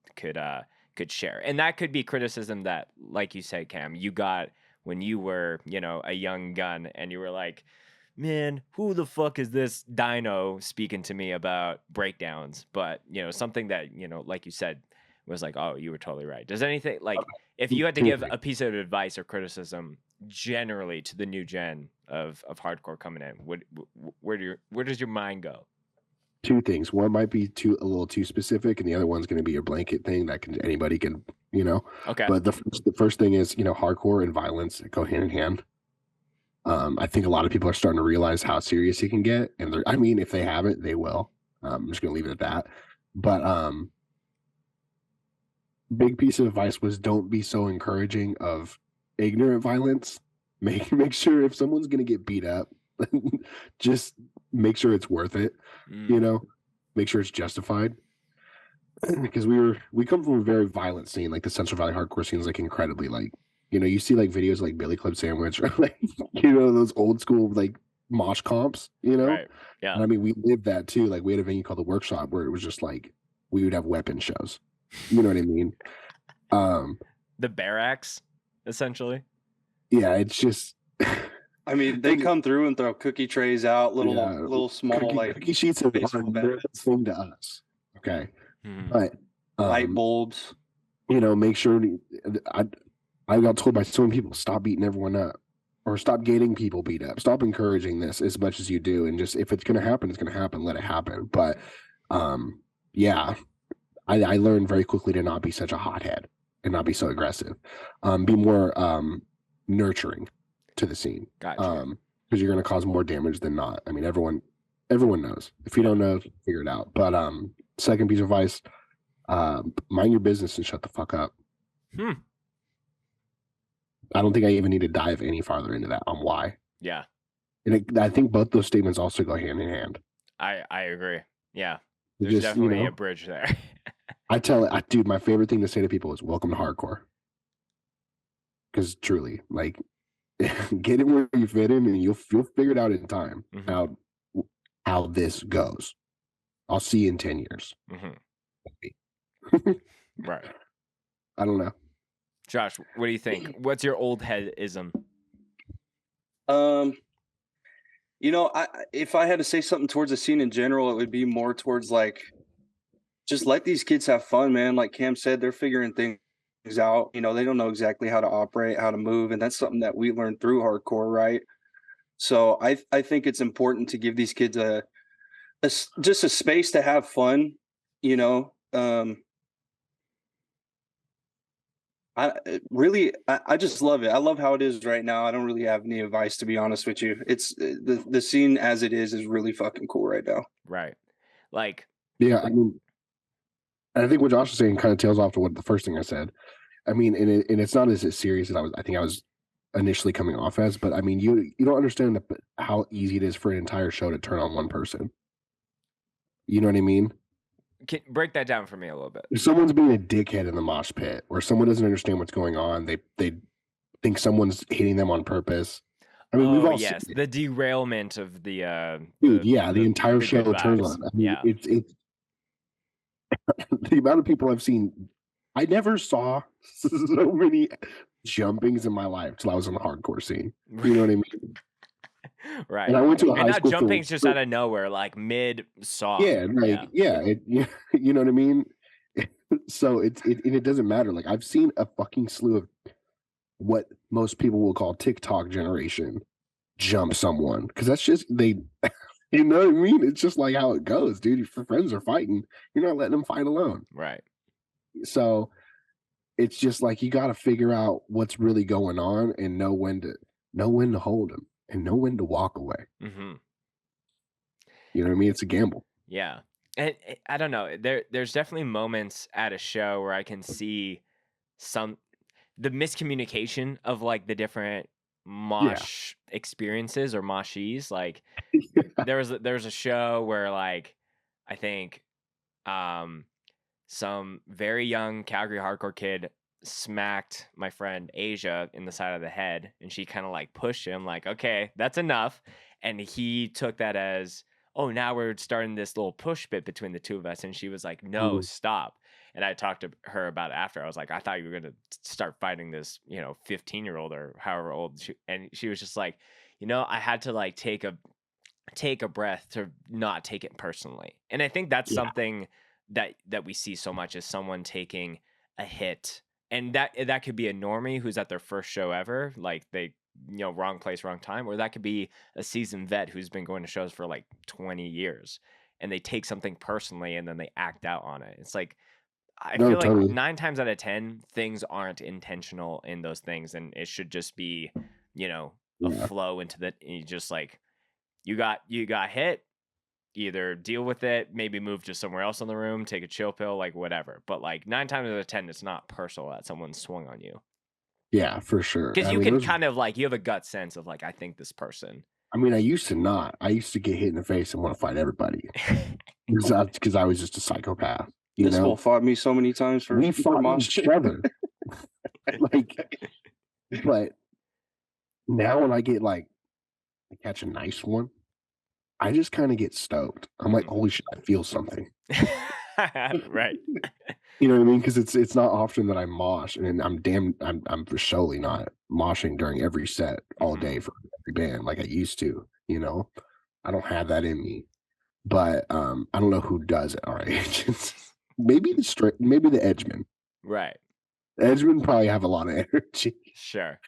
share? And that could be criticism that, like you said, Cam, you got when you were, a young gun and you were like, man, who the fuck is this dino speaking to me about breakdowns? But, something that, like you said, was like, oh, you were totally right. Does anything like if you had to give a piece of advice or criticism generally to the new gen of hardcore coming in, where does your mind go? Two things. One might be a little too specific, and the other one's going to be a blanket thing that anybody can, Okay. But the first thing is, hardcore and violence go hand in hand. I think a lot of people are starting to realize how serious it can get, and if they haven't, they will. I'm just going to leave it at that. But big piece of advice was don't be so encouraging of ignorant violence. Make sure if someone's going to get beat up, just make sure it's worth it. Make sure it's justified. Because we come from a very violent scene, like the Central Valley hardcore scene is like incredibly like, you see like videos like Billy Club Sandwich or like, those old school like mosh comps, Right. Yeah. And we lived that too. Like we had a venue called the Workshop where it was just like we would have weapon shows. You know what I mean? The barracks, essentially. Yeah, it's just they come through and throw cookie trays out, little small cookie sheets of thing to us. Okay. But light bulbs. Make sure I got told by so many people, stop beating everyone up or stop getting people beat up. Stop encouraging this as much as you do. And just, if it's going to happen, it's going to happen. Let it happen. But yeah, I learned very quickly to not be such a hothead and not be so aggressive. Be more nurturing to the scene. Gotcha. Because you're going to cause more damage than not. Everyone knows. If you don't know, figure it out. But second piece of advice, mind your business and shut the fuck up. I don't think I even need to dive any farther into that on why. Yeah. And I think both those statements also go hand in hand. I agree. Yeah. There's definitely a bridge there. Dude, my favorite thing to say to people is welcome to hardcore. Because truly, like, get it where you fit in and you'll figure it out in time how this goes. I'll see you in 10 years. Right. I don't know. Josh, what do you think? What's your old headism? If I had to say something towards the scene in general, it would be more towards like, just let these kids have fun, man. Like Cam said, they're figuring things out. They don't know exactly how to operate, how to move, and that's something that we learned through hardcore, right? So I think it's important to give these kids just a space to have fun. I just love it. I love how it is right now. I don't really have any advice, to be honest with you. It's the scene as it is really fucking cool right now. Right. Like, yeah, I think what Josh was saying kind of tails off to what the first thing I said. And it's not as serious as I think I was initially coming off as, but you don't understand how easy it is for an entire show to turn on one person. You know what I mean? Break that down for me a little bit. If someone's being a dickhead in the mosh pit, or someone doesn't understand what's going on, they think someone's hitting them on purpose. We've all seen the derailment of the the entire show turns on. It's the amount of people I've seen. I never saw so many jumpings in my life till I was in the hardcore scene. You know what I mean? Right. And I went to a high school. And not jumping's just out of nowhere, like mid song. Yeah, you know what I mean? So it doesn't matter. Like, I've seen a fucking slew of what most people will call TikTok generation jump someone, because that's just you know what I mean? It's just like how it goes, dude. If your friends are fighting, you're not letting them fight alone. Right. So it's just like you got to figure out what's really going on and know when to hold them and know when to walk away. Mm-hmm. You know what I mean? It's a gamble. Yeah. And I don't know. There's definitely moments at a show where I can see the miscommunication of like the different mosh experiences or moshies. Like there was a show where like I think some very young Calgary hardcore kid smacked my friend Asia in the side of the head, and she kind of like pushed him like, okay, that's enough. And he took that as, oh, now we're starting this little push bit between the two of us. And she was like, no, stop. And I talked to her about it after. I was like, I thought you were going to start fighting this, 15-year-old or however old. And she was just like, I had to like take a breath to not take it personally. And I think that's something that we see so much, is someone taking a hit. And that could be a normie who's at their first show ever, like they, wrong place, wrong time, or that could be a seasoned vet who's been going to shows for like 20 years and they take something personally and then they act out on it. It's like, I feel like 9 times out of 10 things aren't intentional in those things, and it should just be, a flow into the, you just like, you got hit, either deal with it, maybe move to somewhere else in the room, take a chill pill, like whatever. But like 9 times out of 10, it's not personal that someone swung on you. Yeah, for sure. Because you can kind of like, you have a gut sense of like, I think this person. I mean, I used to not. I used to get hit in the face and want to fight everybody because I was just a psychopath. This fool fought me so many times for we fought each other. But now when I get like, I catch a nice one, I just kind of get stoked. I'm like, holy shit, I feel something. Right. You know what I mean? Because it's not often that I mosh, and I'm for surely not moshing during every set all day for every band like I used to. I don't have that in me. But I don't know who does at our age. Maybe the Edgemen. Right. The Edgemen probably have a lot of energy. Sure.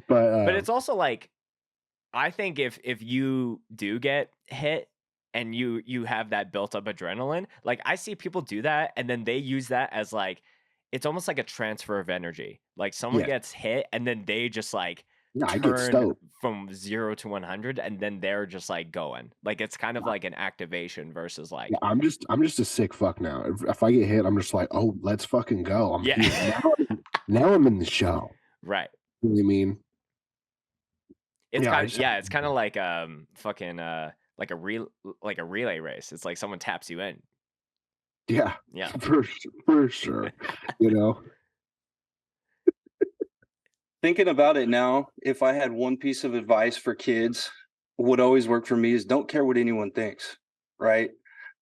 But it's also like, I think if you do get hit and you have that built up adrenaline, like I see people do that and then they use that as like, it's almost like a transfer of energy. Like someone gets hit and then they just like I get stoked from 0 to 100 and then they're just like going. Like it's kind of like an activation versus like, I'm just a sick fuck now. If I get hit, I'm just like, oh, let's fucking go. I'm here. Now I'm in the show. Right. You know what I mean? It's kind of like fucking like a relay race. It's like someone taps you in. Yeah. For sure. Thinking about it now, if I had one piece of advice for kids, would always work for me is don't care what anyone thinks, right?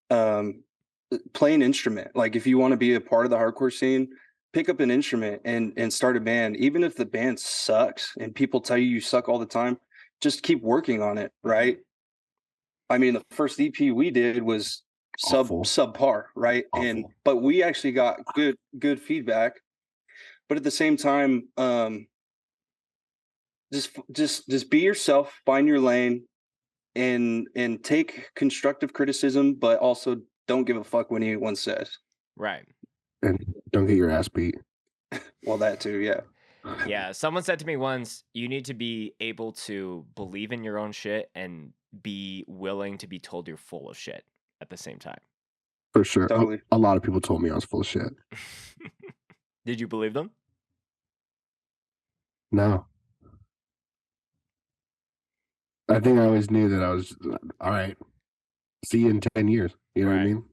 Play an instrument. Like if you want to be a part of the hardcore scene, pick up an instrument and start a band. Even if the band sucks and people tell you suck all the time, just keep working on it, right? I mean, the first EP we did was subpar, right? Awful. But we actually got good feedback. But at the same time, just be yourself, find your lane, and take constructive criticism, but also don't give a fuck what anyone says. Right. And don't get your ass beat. Well, that too, yeah. Yeah, someone said to me once, you need to be able to believe in your own shit and be willing to be told you're full of shit at the same time. For sure. Totally. A lot of people told me I was full of shit. Did you believe them? No. I think I always knew that I was, all right, see you in 10 years. You know what I mean?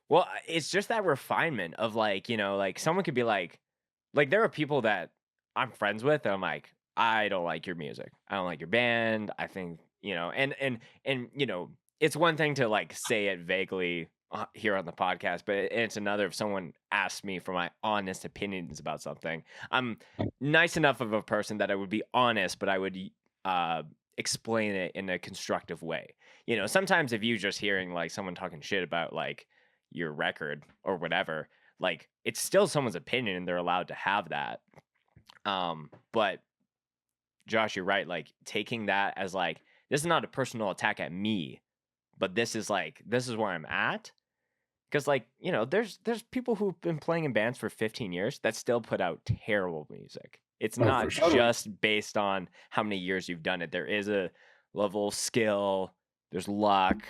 Well, it's just that refinement of like, like someone could be like there are people that I'm friends with and I'm like, I don't like your music. I don't like your band. I think, and it's one thing to like say it vaguely here on the podcast, but it's another if someone asks me for my honest opinions about something. I'm nice enough of a person that I would be honest, but I would explain it in a constructive way. Sometimes if you just hearing like someone talking shit about like your record or whatever, like it's still someone's opinion and they're allowed to have that. But Josh, you're right. Like taking that as like, this is not a personal attack at me, but this is where I'm at. Cause like, there's people who've been playing in bands for 15 years that still put out terrible music. It's not just based on how many years you've done it. There is a level of skill, there's luck,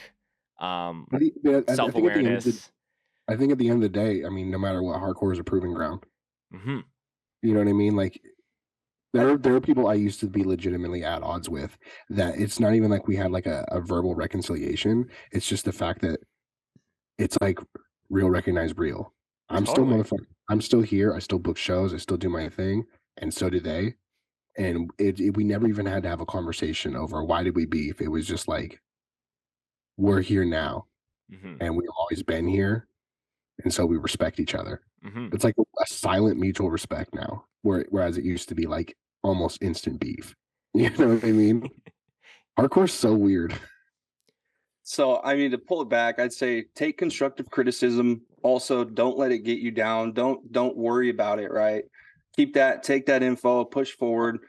self-awareness. I think at the end of the day, I mean, no matter what, hardcore is a proving ground. Mm-hmm. You know what I mean? Like there are people I used to be legitimately at odds with that it's not even like we had like a verbal reconciliation. It's just the fact that it's like real recognize real. I'm still motherfucker. I'm still here. I still book shows. I still do my thing. And so do they. And we never even had to have a conversation over why did we beef. It was just like, we're here now, and we've always been here, and so we respect each other. It's like a silent mutual respect now, whereas it used to be like almost instant beef. You know what I mean? Hardcore's so weird. So, I mean, to pull it back, I'd say take constructive criticism. Also, don't let it get you down. Don't worry about it, right? Take that info, push forward.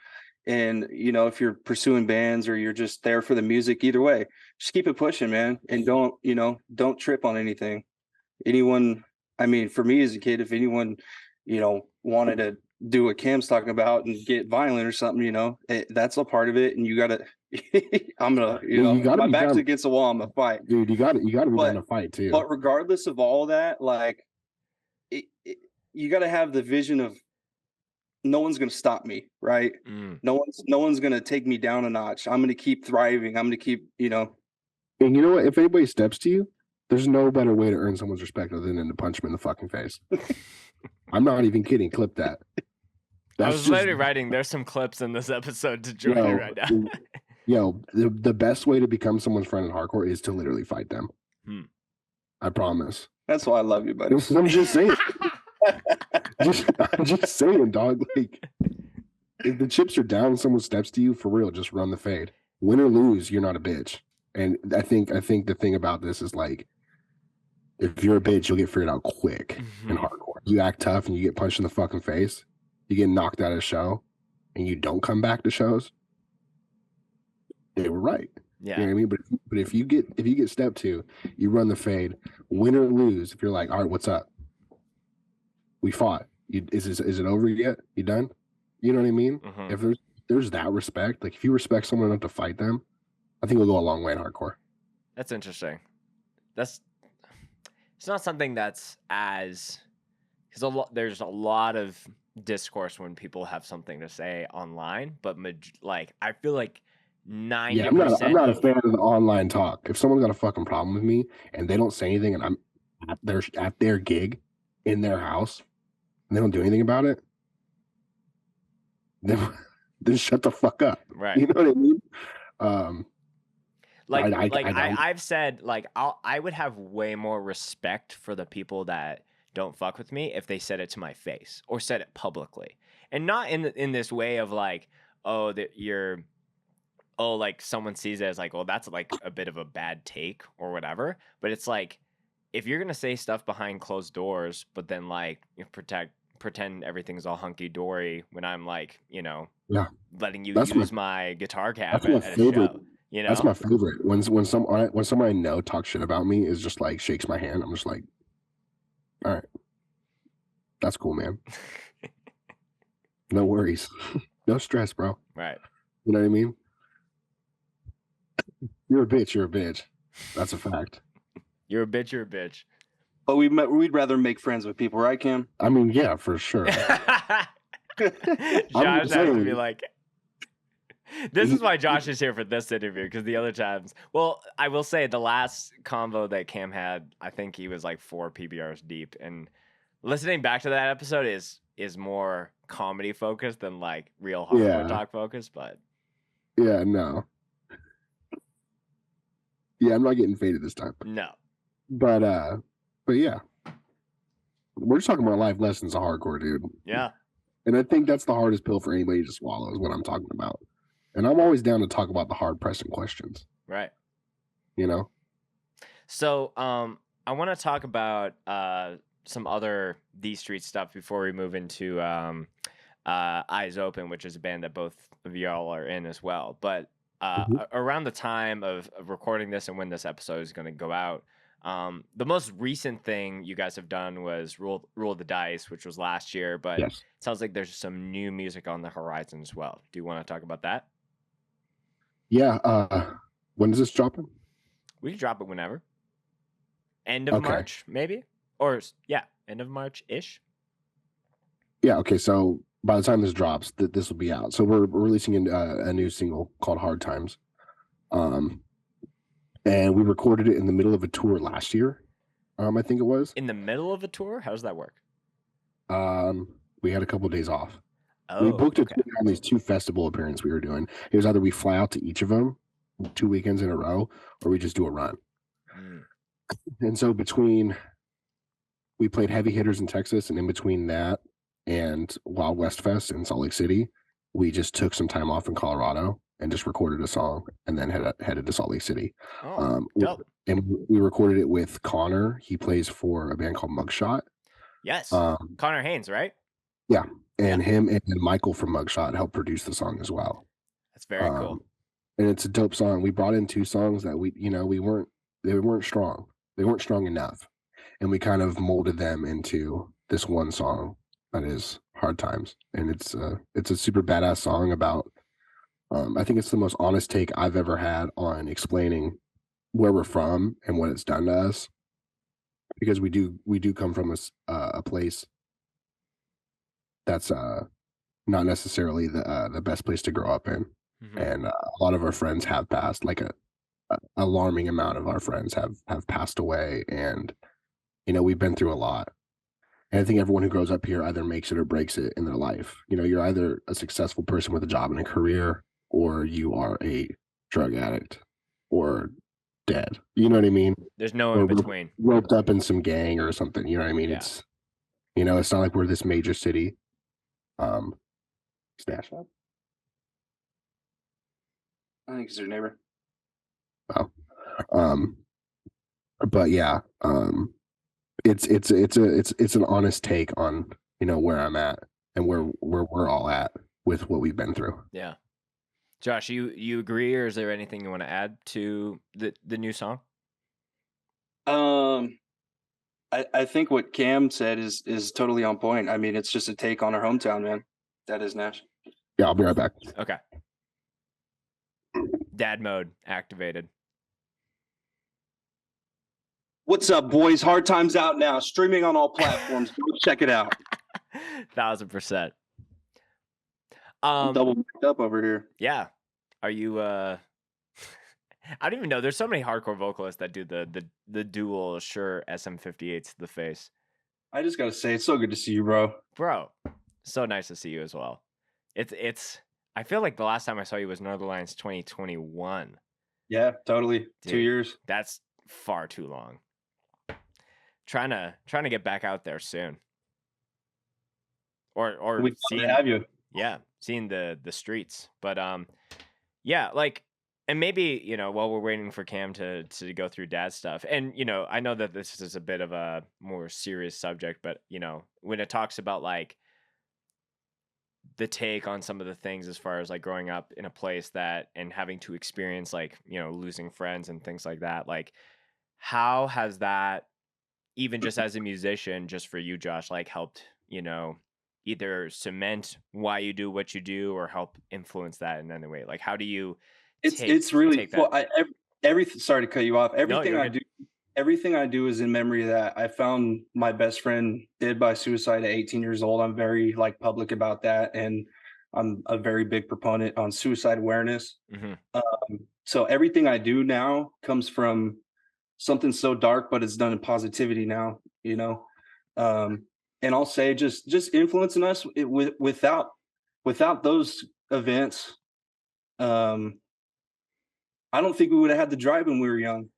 And, you know, if you're pursuing bands or you're just there for the music, either way, just keep it pushing, man. And don't trip on anything. Anyone, I mean, for me as a kid, if anyone, wanted to do what Cam's talking about and get violent or something, that's a part of it. And you gotta, I'm gonna, my back's down against the wall, I'm gonna fight. Dude, you gotta be down to fight too. But regardless of all that, like, you gotta have the vision of no one's gonna stop me, right? No one's gonna take me down a notch. I'm gonna keep thriving. I'm gonna keep, And you know what? If anybody steps to you, there's no better way to earn someone's respect other than to punch them in the fucking face. I'm not even kidding. Clip that. I was literally writing, there's some clips in this episode to join you right now. The best way to become someone's friend in hardcore is to literally fight them. I promise. That's why I love you, buddy. I'm just saying. I'm just saying, dog. Like, if the chips are down, someone steps to you, for real, just run the fade. Win or lose, you're not a bitch. And I think the thing about this is, like, if you're a bitch, you'll get figured out quick in hardcore. You act tough and you get punched in the fucking face, you get knocked out of a show, and you don't come back to shows. They were right. Yeah. You know what I mean? But if you get stepped to, you run the fade, win or lose. If you're like, all right, what's up? We fought. Is it over yet? You done? You know what I mean? If there's that respect, like if you respect someone enough to fight them, I think we'll go a long way in hardcore. That's interesting. It's not something that's as, because there's a lot of discourse when people have something to say online, but like I feel like 90%. Yeah, I'm not a fan of the online talk. If someone's got a fucking problem with me and they don't say anything, and I'm at their gig in their house and they don't do anything about it, then shut the fuck up. Right. You know what I mean? I've said, like, I would have way more respect for the people that don't fuck with me if they said it to my face or said it publicly, and not in this way of like, oh, that you're, oh, like someone sees it as like, well, that's like a bit of a bad take or whatever. But it's like, if you're gonna say stuff behind closed doors, but then like pretend everything's all hunky dory when I'm like, letting you use my guitar cabinet at a show. That's my favorite. When someone I know talks shit about me, is just like shakes my hand. I'm just like, all right, that's cool, man. No worries, no stress, bro. Right. You know what I mean? You're a bitch. You're a bitch. That's a fact. You're a bitch. You're a bitch. But we'd rather make friends with people, right, Cam? I mean, yeah, for sure. Josh has to be like, this is why Josh is here for this interview, because the other times, well, I will say the last convo that Cam had, I think he was like 4 PBRs deep, and listening back to that episode is more comedy focused than like real hardcore talk focused. But yeah, no, yeah, I'm not getting faded this time. No, but yeah, we're just talking about life lessons of hardcore, dude. Yeah, and I think that's the hardest pill for anybody to swallow, is what I'm talking about. And I'm always down to talk about the hard pressing questions. Right. So, I want to talk about some other D Street stuff before we move into Eyes Open, which is a band that both of y'all are in as well. But around the time of recording this and when this episode is going to go out, the most recent thing you guys have done was Roll the Dice, which was last year. But It sounds like there's some new music on the horizon as well. Do you want to talk about that? Yeah. When is this dropping? We can drop it whenever. End of March, maybe? Or, end of March-ish. Yeah, okay. So by the time this drops, this will be out. So we're releasing a new single called Hard Times. And we recorded it in the middle of a tour last year, I think it was. In the middle of a tour? How does that work? We had a couple of days off. We Oh, booked a okay. tour on these 2 festival appearances we were doing. It was either we fly out to each of them 2 weekends in a row, or we just do a run. Mm. And so we played Heavy Hitters in Texas, and in between that and Wild West Fest in Salt Lake City, we just took some time off in Colorado and just recorded a song, and then headed to Salt Lake City. Oh, dope. And we recorded it with Connor. He plays for a band called Mugshot. Yes. Um, Connor Haynes, right? yeah, and him and Michael from Mugshot helped produce the song as well. That's very cool. And it's a dope song. We brought in 2 songs that they weren't strong. They weren't strong enough. And we kind of molded them into this one song that is Hard Times. And it's a super badass song about I think it's the most honest take I've ever had on explaining where we're from and what it's done to us. Because we do come from a place that's not necessarily the best place to grow up in. Mhm. And a lot of our friends have passed, like a alarming amount of our friends have passed away, and we've been through a lot. And I think everyone who grows up here either makes it or breaks it in their life. You're either a successful person with a job and a career, or you are a drug addict or dead. You know what I mean? There's no Or in between. roped up in some gang or something. You know what I mean? Yeah. It's not like we're this major city. Stash up. I think it's your neighbor. But yeah, it's an honest take on where I'm at and where we're all at with what we've been through. Yeah. Josh, you agree, or is there anything you want to add to the new song? I think what Cam said is totally on point. I mean, it's just a take on our hometown, man. That is Nash. Yeah, I'll be right back. Okay. Dad mode activated. What's up, boys? Hard Times out now, streaming on all platforms. Go check it out. 1000%. I'm double backed up over here. Yeah. Are you I don't even know. There's so many hardcore vocalists that do the dual Shure SM58s to the face. I just gotta say, it's so good to see you, bro. Bro, so nice to see you as well. It's I feel like the last time I saw you was Northernlions 2021. Yeah, totally. Dude, 2 years. That's far too long. Trying to get back out there soon. Or We'd love to have you. Yeah, seeing the streets. But yeah, like, and maybe, while we're waiting for Cam to go through dad stuff, and I know that this is a bit of a more serious subject, but when it talks about like the take on some of the things as far as like growing up in a place that and having to experience like losing friends and things like that, like how has that, even just as a musician, just for you, Josh, like helped either cement why you do what you do or help influence that in any way? Like how do you It's really take cool. that? Everything. Sorry to cut you off. Everything you're I good. do, everything I do is in memory of that. I found my best friend dead by suicide at 18 years old. I'm very like public about that, and I'm a very big proponent on suicide awareness. So everything I do now comes from something so dark, but it's done in positivity now. And I'll say just influencing us without those events. I don't think we would have had the drive when we were young.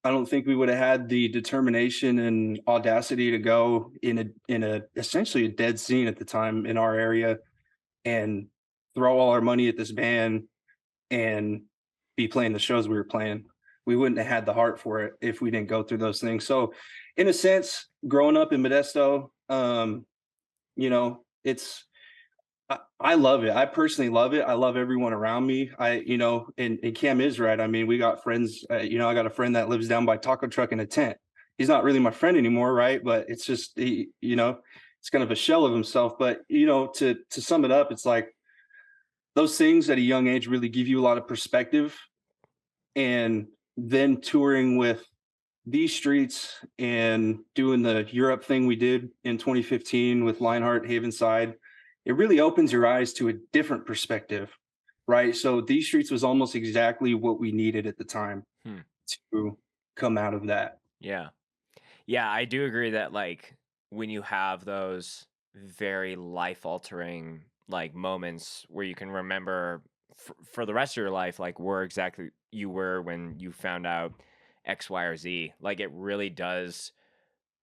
I don't think we would have had the determination and audacity to go in a essentially a dead scene at the time in our area and throw all our money at this band and be playing the shows we were playing. We wouldn't have had the heart for it if we didn't go through those things. So in a sense, growing up in Modesto, it's I love it. I personally love it. I love everyone around me. And Cam is right. I mean, we got friends, I got a friend that lives down by Taco Truck in a tent. He's not really my friend anymore, right? But it's just, it's kind of a shell of himself. But, to sum it up, it's like those things at a young age really give you a lot of perspective. And then touring with these streets and doing the Europe thing we did in 2015 with Lionheart, Havenside, it really opens your eyes to a different perspective, right? So these streets was almost exactly what we needed at the time to come out of that. Yeah. I do agree that like when you have those very life altering like moments where you can remember for the rest of your life, like where exactly you were when you found out X, Y, or Z. Like it really does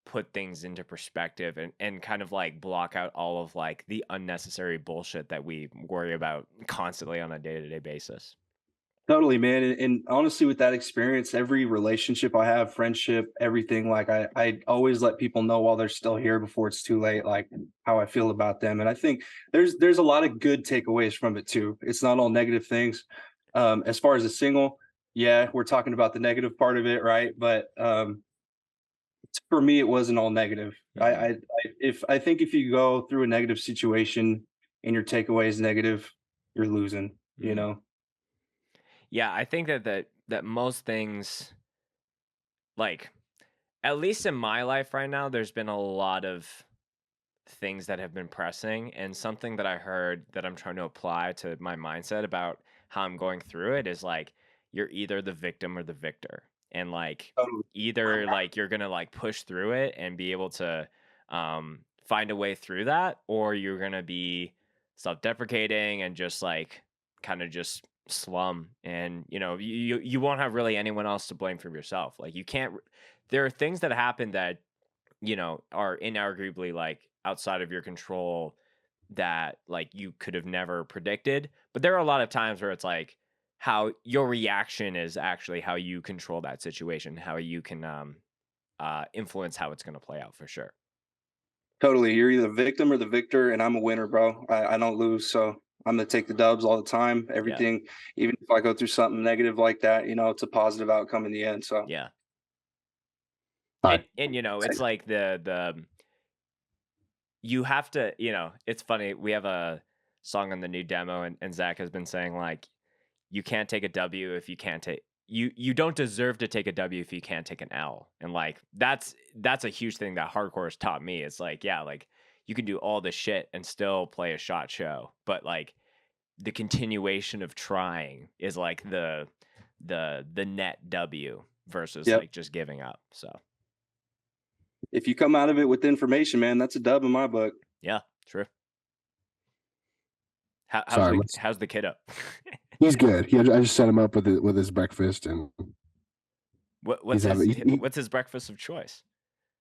put things into perspective and kind of like block out all of like the unnecessary bullshit that we worry about constantly on a day-to-day basis. Totally, man. And honestly, with that experience, every relationship I have, friendship, everything, like I always let people know while they're still here before it's too late, like how I feel about them. And I think there's a lot of good takeaways from it too. It's not all negative things. As far as a single, yeah, we're talking about the negative part of it, right? But for me, it wasn't all negative. I think if you go through a negative situation and your takeaway is negative, you're losing, you know? Yeah, I think that most things, like at least in my life right now, there's been a lot of things that have been pressing, and something that I heard that I'm trying to apply to my mindset about how I'm going through it is like you're either the victim or the victor. And like Totally. either like you're gonna like push through it and be able to find a way through that, or you're gonna be self-deprecating and just like kind of just slum, and you won't have really anyone else to blame for yourself. Like you can't, there are things that happen that are inarguably like outside of your control that like you could have never predicted. But there are a lot of times where it's like how your reaction is actually how you control that situation, how you can influence how it's going to play out for sure. Totally. You're either the victim or the victor, and I'm a winner, bro. I don't lose. So I'm gonna take the dubs all the time. Everything, even if I go through something negative like that, it's a positive outcome in the end. So Yeah. Hi. And it's like the you have to, it's funny. We have a song on the new demo, and Zach has been saying like, you can't take a W if you can't take you don't deserve to take a W if you can't take an L. And like that's a huge thing that hardcore has taught me. It's like, yeah, like you can do all this shit and still play a shot show, but like the continuation of trying is like the net W versus Yep. like just giving up. So if you come out of it with information, man, that's a dub in my book. yeah, true. Sorry, How's the kid up? he's good. I just set him up with his breakfast, and What's his breakfast of choice?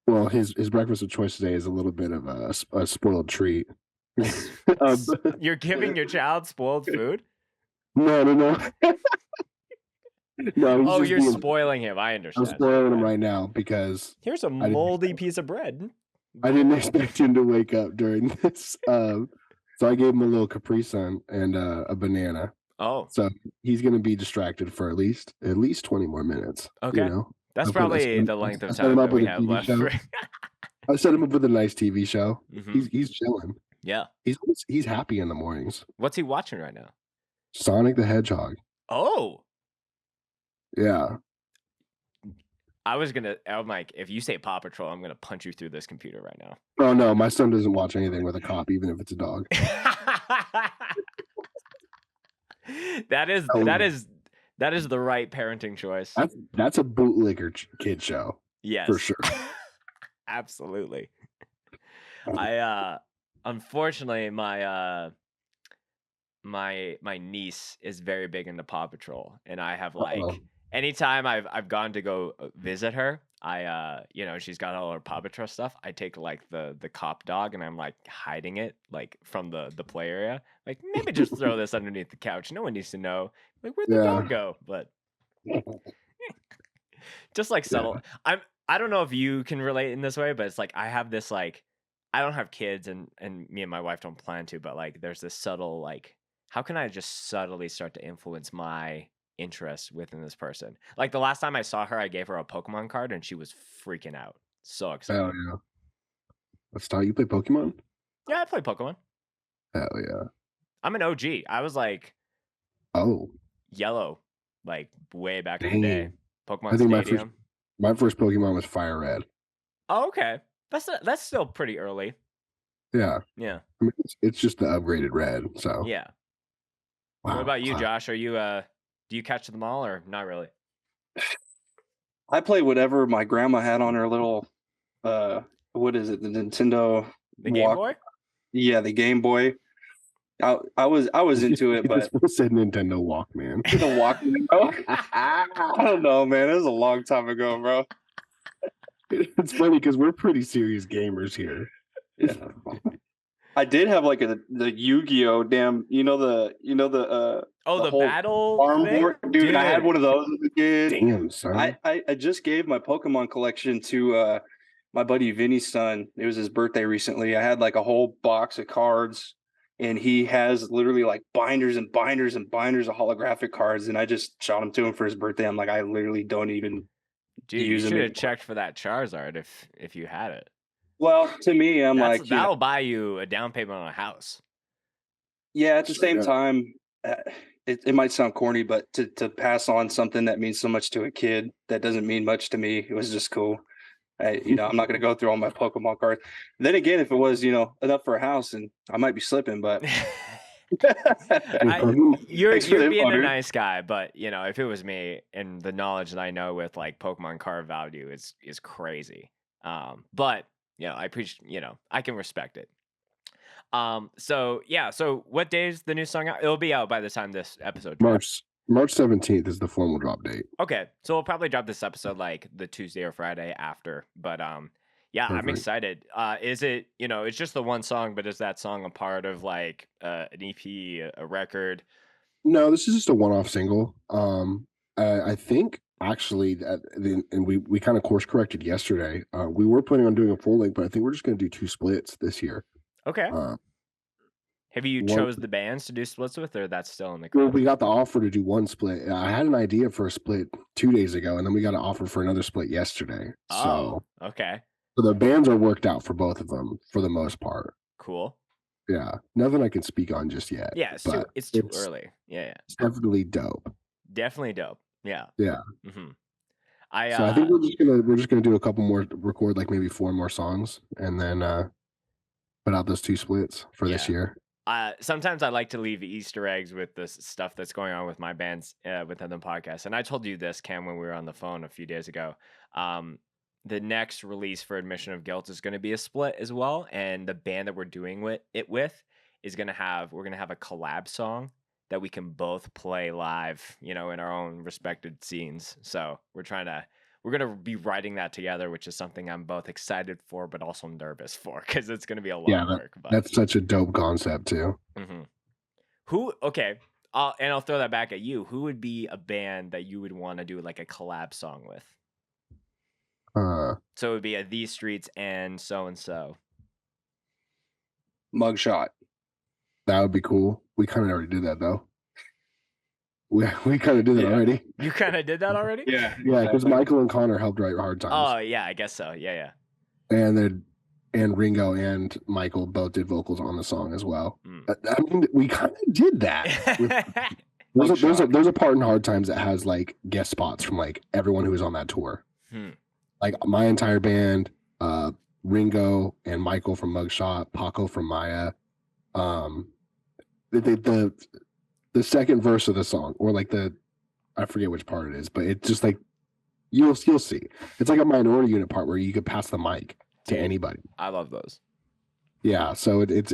well, his breakfast of choice today is a little bit of a spoiled treat. You're giving your child spoiled food? No. No. Oh, you're spoiling him. I understand. I'm spoiling him right now because here's a moldy piece of bread. I didn't expect him to wake up during this. So I gave him a little Capri Sun and a banana. Oh, so he's going to be distracted for at least 20 more minutes. Okay, that's probably the length of time that we have left. I set him up with a nice TV show. Mm-hmm. He's chilling. Yeah, he's happy in the mornings. What's he watching right now? Sonic the Hedgehog. Oh, yeah. I'm like, if you say Paw Patrol, I'm gonna punch you through this computer right now. Oh no, my son doesn't watch anything with a cop, even if it's a dog. That is the right parenting choice. That's a bootlegger kid show. Yes, for sure. Absolutely. I unfortunately my niece is very big into Paw Patrol, and I have like anytime I've gone to go visit her, I she's got all her Paw Patrol stuff. I take like the cop dog, and I'm like hiding it like from the play area. Like maybe just throw this underneath the couch. No one needs to know. Like where'd the dog go? But just like subtle. I don't know if you can relate in this way, but it's like I have this like I don't have kids, and me and my wife don't plan to, but like there's this subtle like how can I just subtly start to influence my interest within this person? Like the last time I saw her, I gave her a Pokemon card, and she was freaking out. So excited. Hell yeah. Let's talk. You play Pokemon? Yeah, I play Pokemon. Hell yeah. I'm an OG. I was like yellow, like way back in the day. Pokemon Stadium. My first Pokemon was Fire Red. Oh, okay. That's still pretty early. Yeah. Yeah. I mean, it's just the upgraded red. So yeah. Wow. What about you, Josh? Are you do you catch them all or not really? I play whatever my grandma had on her little what is it? The Nintendo Game Boy? Yeah, the Game Boy. I was into it, but It said Nintendo Walkman. the Walkman, bro. I don't know, man. It was a long time ago, bro. It's funny because we're pretty serious gamers here. Yeah. I did have like the Yu-Gi-Oh! Damn, Oh, the whole battle farm thing? board, dude. I had one of those as a kid. Damn, son. I just gave my Pokemon collection to my buddy Vinny's son. It was his birthday recently. I had like a whole box of cards, and he has literally like binders and binders and binders of holographic cards. And I just shot them to him for his birthday. I'm like, I literally don't even Dude, you use them should have anymore. checked for that Charizard if you had it. Well, to me, I'm like, That'll buy you a down payment on a house. yeah. At the same Yeah. time, it might sound corny, but to pass on something that means so much to a kid that doesn't mean much to me, it was just cool. I'm not going to go through all my Pokemon cards. Then again, if it was, enough for a house, and I might be slipping, but You're Thanks for the being info, a dude. nice guy, but if it was me and the knowledge that I know with like Pokemon card value is crazy. But I appreciate, I can respect it. So what day is the new song out? It'll be out by the time this episode drops. March 17th is the formal drop date. Okay, so we'll probably drop this episode like the Tuesday or Friday after. But yeah, I'm Perfect. excited. Is it it's just the one song, but is that song a part of like an EP, a record? No, this is just a one-off single. I think actually and we kind of course corrected yesterday. We were planning on doing a full length, but I think we're just going to do 2 splits this year. Okay. Have you one- chose the bands to do splits with, or that's still in the Well, cards? we got the offer to do 1 split. I had an idea for a split 2 days ago, and then we got an offer for another split yesterday. Oh, okay, So the bands are worked out for both of them for the most part. cool. Yeah, nothing I can speak on just yet. Yeah, it's too but early. Yeah, It's definitely dope. definitely dope. Yeah. Yeah. Mm-hmm. So I think we're just gonna do a couple more, record like maybe 4 more songs, and then put out those 2 splits for this Yeah. year. Sometimes I like to leave Easter eggs with the stuff that's going on with my bands within the podcast. And I told you this, Cam, when we were on the phone a few days ago. The next release for Admission of Guilt is going to be a split as well, and the band that we're doing it with is we're gonna have a collab song that we can both play live, in our own respected scenes. So we're gonna be writing that together, which is something I'm both excited for but also nervous for because it's gonna be a lot of work. But That's such a dope concept too. Okay, and I'll throw that back at you. Who would be a band that you would want to do like a collab song with? So it would be a These Streets and so. Mugshot. That would be cool. We kind of already did that though. We kind of did that already. You kind of did that already? Yeah. Yeah, because Michael and Connor helped write Hard Times. Oh yeah, I guess so. Yeah. And Ringo and Michael both did vocals on the song as well. Mm. I mean, we kind of did that. There's a part in Hard Times that has like guest spots from like everyone who was on that tour. Like my entire band, Ringo and Michael from Mugshot, Paco from Maya. The second verse of the song, or like I forget which part it is, but it's just like you'll see. It's like a Minority Unit part where you could pass the mic to anybody. I love those. Yeah, so it's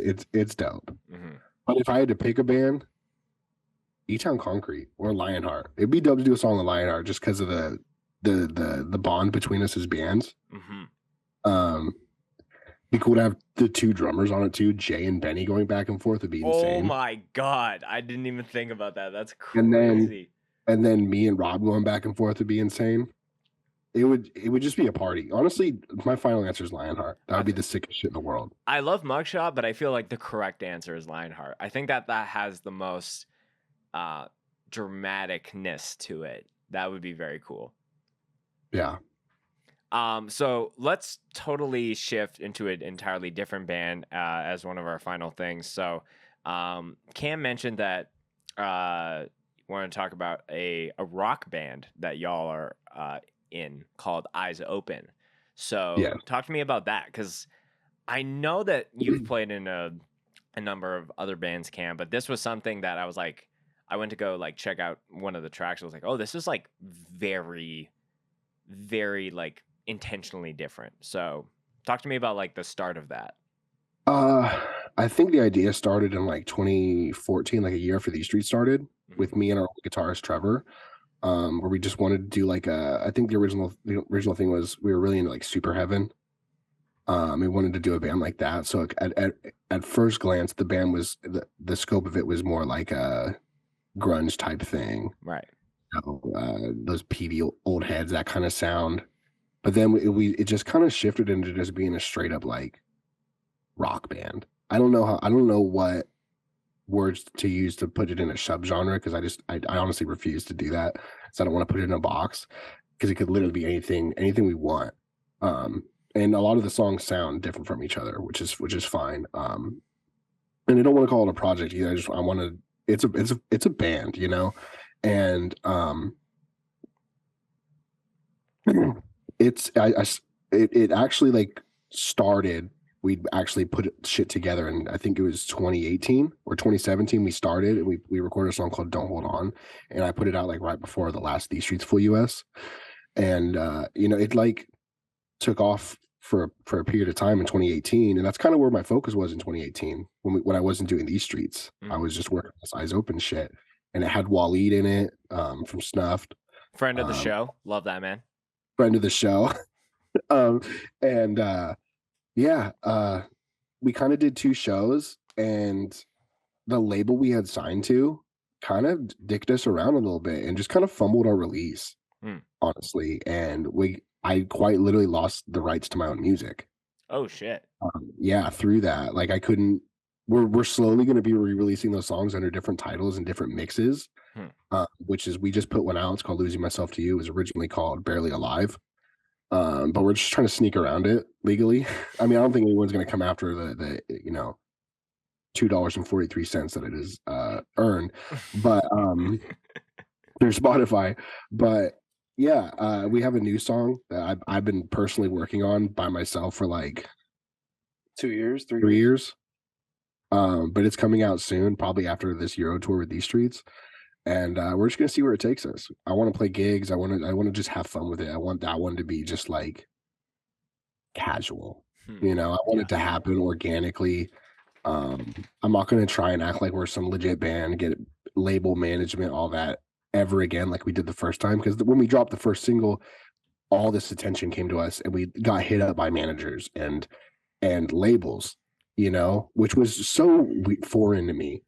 dope. Mm-hmm. But if I had to pick a band, E-Town Concrete or Lionheart, it'd be dope to do a song with Lionheart just because of the bond between us as bands. Mm-hmm. Be cool to have the 2 drummers on it too, Jay and Benny going back and forth would be insane. Oh my god, I didn't even think about that. That's crazy. And then me and Rob going back and forth would be insane. It would just be a party. Honestly, my final answer is Lionheart. That would be the sickest shit in the world. I love Mugshot, but I feel like the correct answer is Lionheart. I think that has the most dramaticness to it. That would be very cool. Yeah. So let's totally shift into an entirely different band as one of our final things. So Cam mentioned that want to talk about a rock band that y'all are in called Eyes Open. So talk to me about that, because I know that you've played in a number of other bands, Cam, but this was something that I was like, I went to go like check out one of the tracks. I was like, oh, this is like very, very like intentionally different. So talk to me about like the start of that. I think the idea started in like 2014, like a year after These Streets started, with me and our guitarist Trevor, where we just wanted to do like I think the original thing was we were really into like Super Heaven. We wanted to do a band like that. So at first glance, the band was the scope of it was more like a grunge type thing. Right. Those peavy old heads, that kind of sound. But then it just kind of shifted into just being a straight up like rock band. I don't know what words to use to put it in a subgenre, because I honestly refuse to do that. So I don't want to put it in a box, because it could literally be anything we want. And a lot of the songs sound different from each other, which is fine. And I don't want to call it a project either. I want to. It's a band, you know, and it actually like started. We actually put shit together, and I think it was 2018 or 2017 we started, and we recorded a song called Don't Hold On, and I put it out like right before the last These Streets Full US. And you know, it like took off for a period of time in 2018, and that's kind of where my focus was in 2018 when I wasn't doing These Streets. I was just working on this Eyes Open shit, and it had Waleed in it, from Snuffed, Friend of the show. Love that man. friend of the show. And yeah, we kind of did 2 shows, and the label we had signed to kind of dicked us around a little bit and just kind of fumbled our release, honestly. And I quite literally lost the rights to my own music. Oh shit. Yeah, through that, like I couldn't. We're slowly going to be re-releasing those songs under different titles and different mixes, which is we just put one out. It's called Losing Myself to You. It was originally called Barely Alive. But we're just trying to sneak around it legally. I mean, I don't think anyone's going to come after the you know, $2.43 that it is earned, but through Spotify. But yeah, we have a new song that I've been personally working on by myself for like 2 years, 3 years. But it's coming out soon, probably after this Euro tour with These Streets. And we're just gonna see where it takes us. I want to play gigs. I want to just have fun with it. I want that one to be just like casual. You know, I want it to happen organically. I'm not gonna try and act like we're some legit band, get label management, all that ever again like we did the first time. Because when we dropped the first single, all this attention came to us, and we got hit up by managers and labels, you know, which was so foreign to me.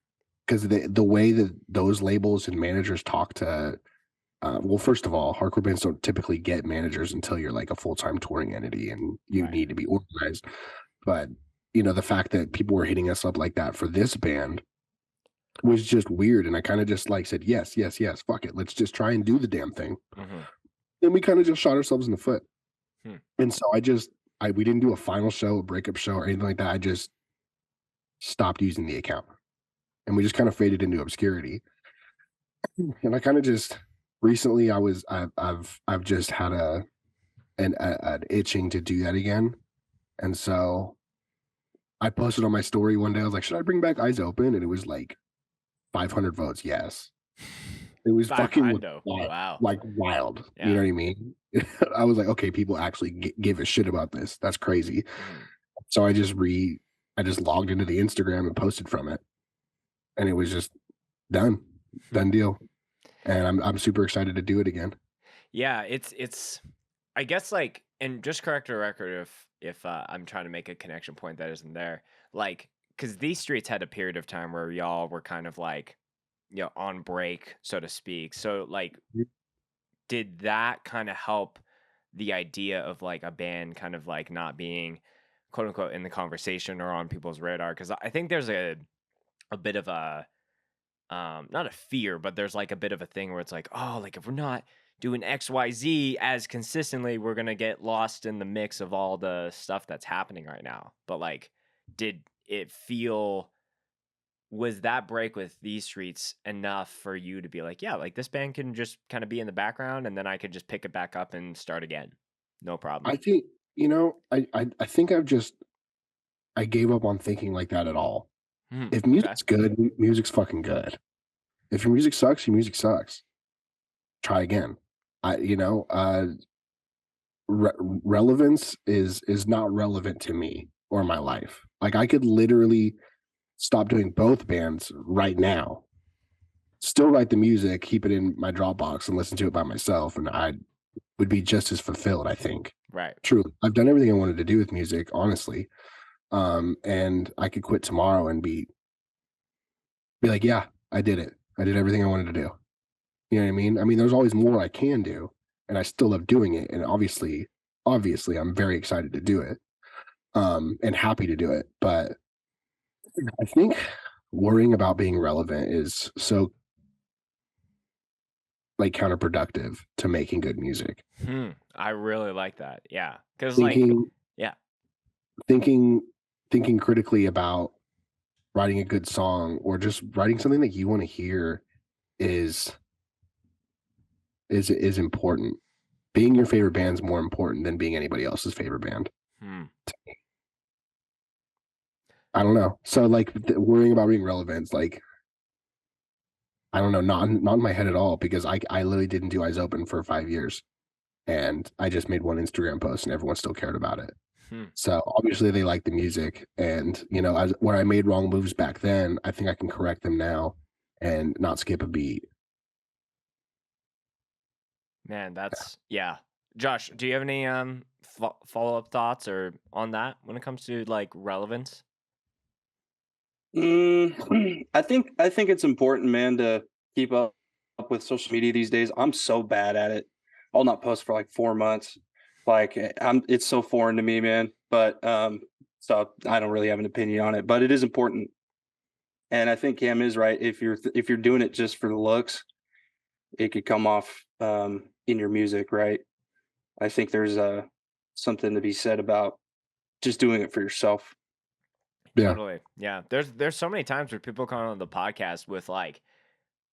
Because the way that those labels and managers talk to, well, first of all, hardcore bands don't typically get managers until you're like a full-time touring entity and you need to be organized. But, you know, the fact that people were hitting us up like that for this band was just weird. And I kind of just like said, yes, fuck it. Let's just try and do the damn thing. And we kind of just shot ourselves in the foot. And so we didn't do a final show, a breakup show, or anything like that. I just stopped using the account. And we just kind of faded into obscurity. And I kind of just recently I've just had an itching to do that again. And so I posted on my story one day, I was like, should I bring back Eyes Open? And it was like 500 votes, yes. It was fucking wild, like wild. Yeah. You know what I mean? I was like, okay, people actually give a shit about this. That's crazy. So I just logged into the Instagram and posted from it. And it was just done deal. And I'm super excited to do it again. Yeah, it's I guess like, and just correct the record if I'm trying to make a connection point that isn't there. Like, because These Streets had a period of time where y'all were kind of like, you know, on break, so to speak. So like, did that kind of help the idea of like a band kind of like not being quote unquote in the conversation or on people's radar? Because I think there's a bit of a not a fear, but there's like a bit of a thing where it's like, oh, like if we're not doing XYZ as consistently, we're gonna get lost in the mix of all the stuff that's happening right now. But like, did it feel, was that break with These Streets enough for you to be like, yeah, like this band can just kind of be in the background and then I could just pick it back up and start again, no problem? I think, you know, I think I gave up on thinking like that at all. If music's good, music's fucking good. If your music sucks, your music sucks. Try again. Relevance is not relevant to me or my life. Like I could literally stop doing both bands right now. Still write the music, keep it in my Dropbox, and listen to it by myself, and I would be just as fulfilled. I think. Right. Truly, I've done everything I wanted to do with music, honestly. And I could quit tomorrow and be like, yeah, I did it. I did everything I wanted to do. You know what I mean? I mean, there's always more I can do, and I still love doing it. And obviously, I'm very excited to do it, and happy to do it. But I think worrying about being relevant is so like counterproductive to making good music. I really like that. Yeah, because like, yeah, thinking critically about writing a good song or just writing something that you want to hear is important. Being your favorite band is more important than being anybody else's favorite band. I don't know. So like worrying about being relevant, like I don't know, not in my head at all, because I literally didn't do Eyes Open for 5 years, and I just made one Instagram post and everyone still cared about it. So obviously they like the music, and you know, when I made wrong moves back then, I think I can correct them now and not skip a beat. Man, that's yeah. Josh, do you have any follow-up thoughts or on that when it comes to like relevance? I think it's important, man, to keep up with social media these days. I'm so bad at it. I'll not post for like 4 months. Like it's so foreign to me, man. But so I don't really have an opinion on it, but it is important. And I think Cam is right. If you're doing it just for the looks, it could come off in your music, right? I think there's something to be said about just doing it for yourself. Yeah. Totally. Yeah. There's so many times where people come on the podcast with like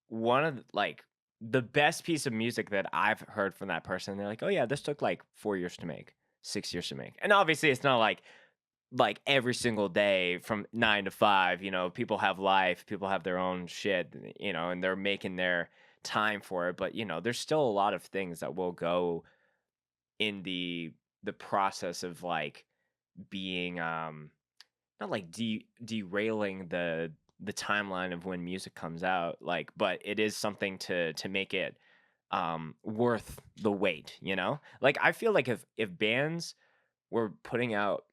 one of like the best piece of music that I've heard from that person. They're like, "Oh yeah, this took like 4 years to make, 6 years to make." And obviously it's not like every single day from 9 to 5, you know, people have life, people have their own shit, you know, and they're making their time for it, but you know, there's still a lot of things that will go in the process of like being not like derailing the timeline of when music comes out, like, but it is something to make it worth the wait, you know? Like I feel like if bands were putting out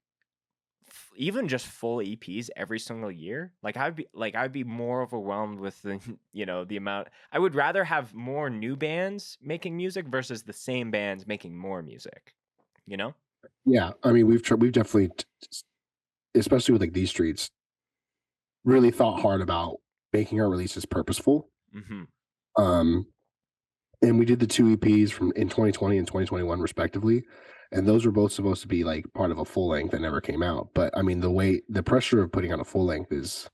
even just full EPs every single year, like I'd be more overwhelmed with the you know, the amount. I would rather have more new bands making music versus the same bands making more music, you know? Yeah, I mean, we've definitely, especially with like these streets, really thought hard about making our releases purposeful. And we did the 2 EPs from in 2020 and 2021 respectively, and those were both supposed to be like part of a full length that never came out. But I mean, the pressure of putting on a full length is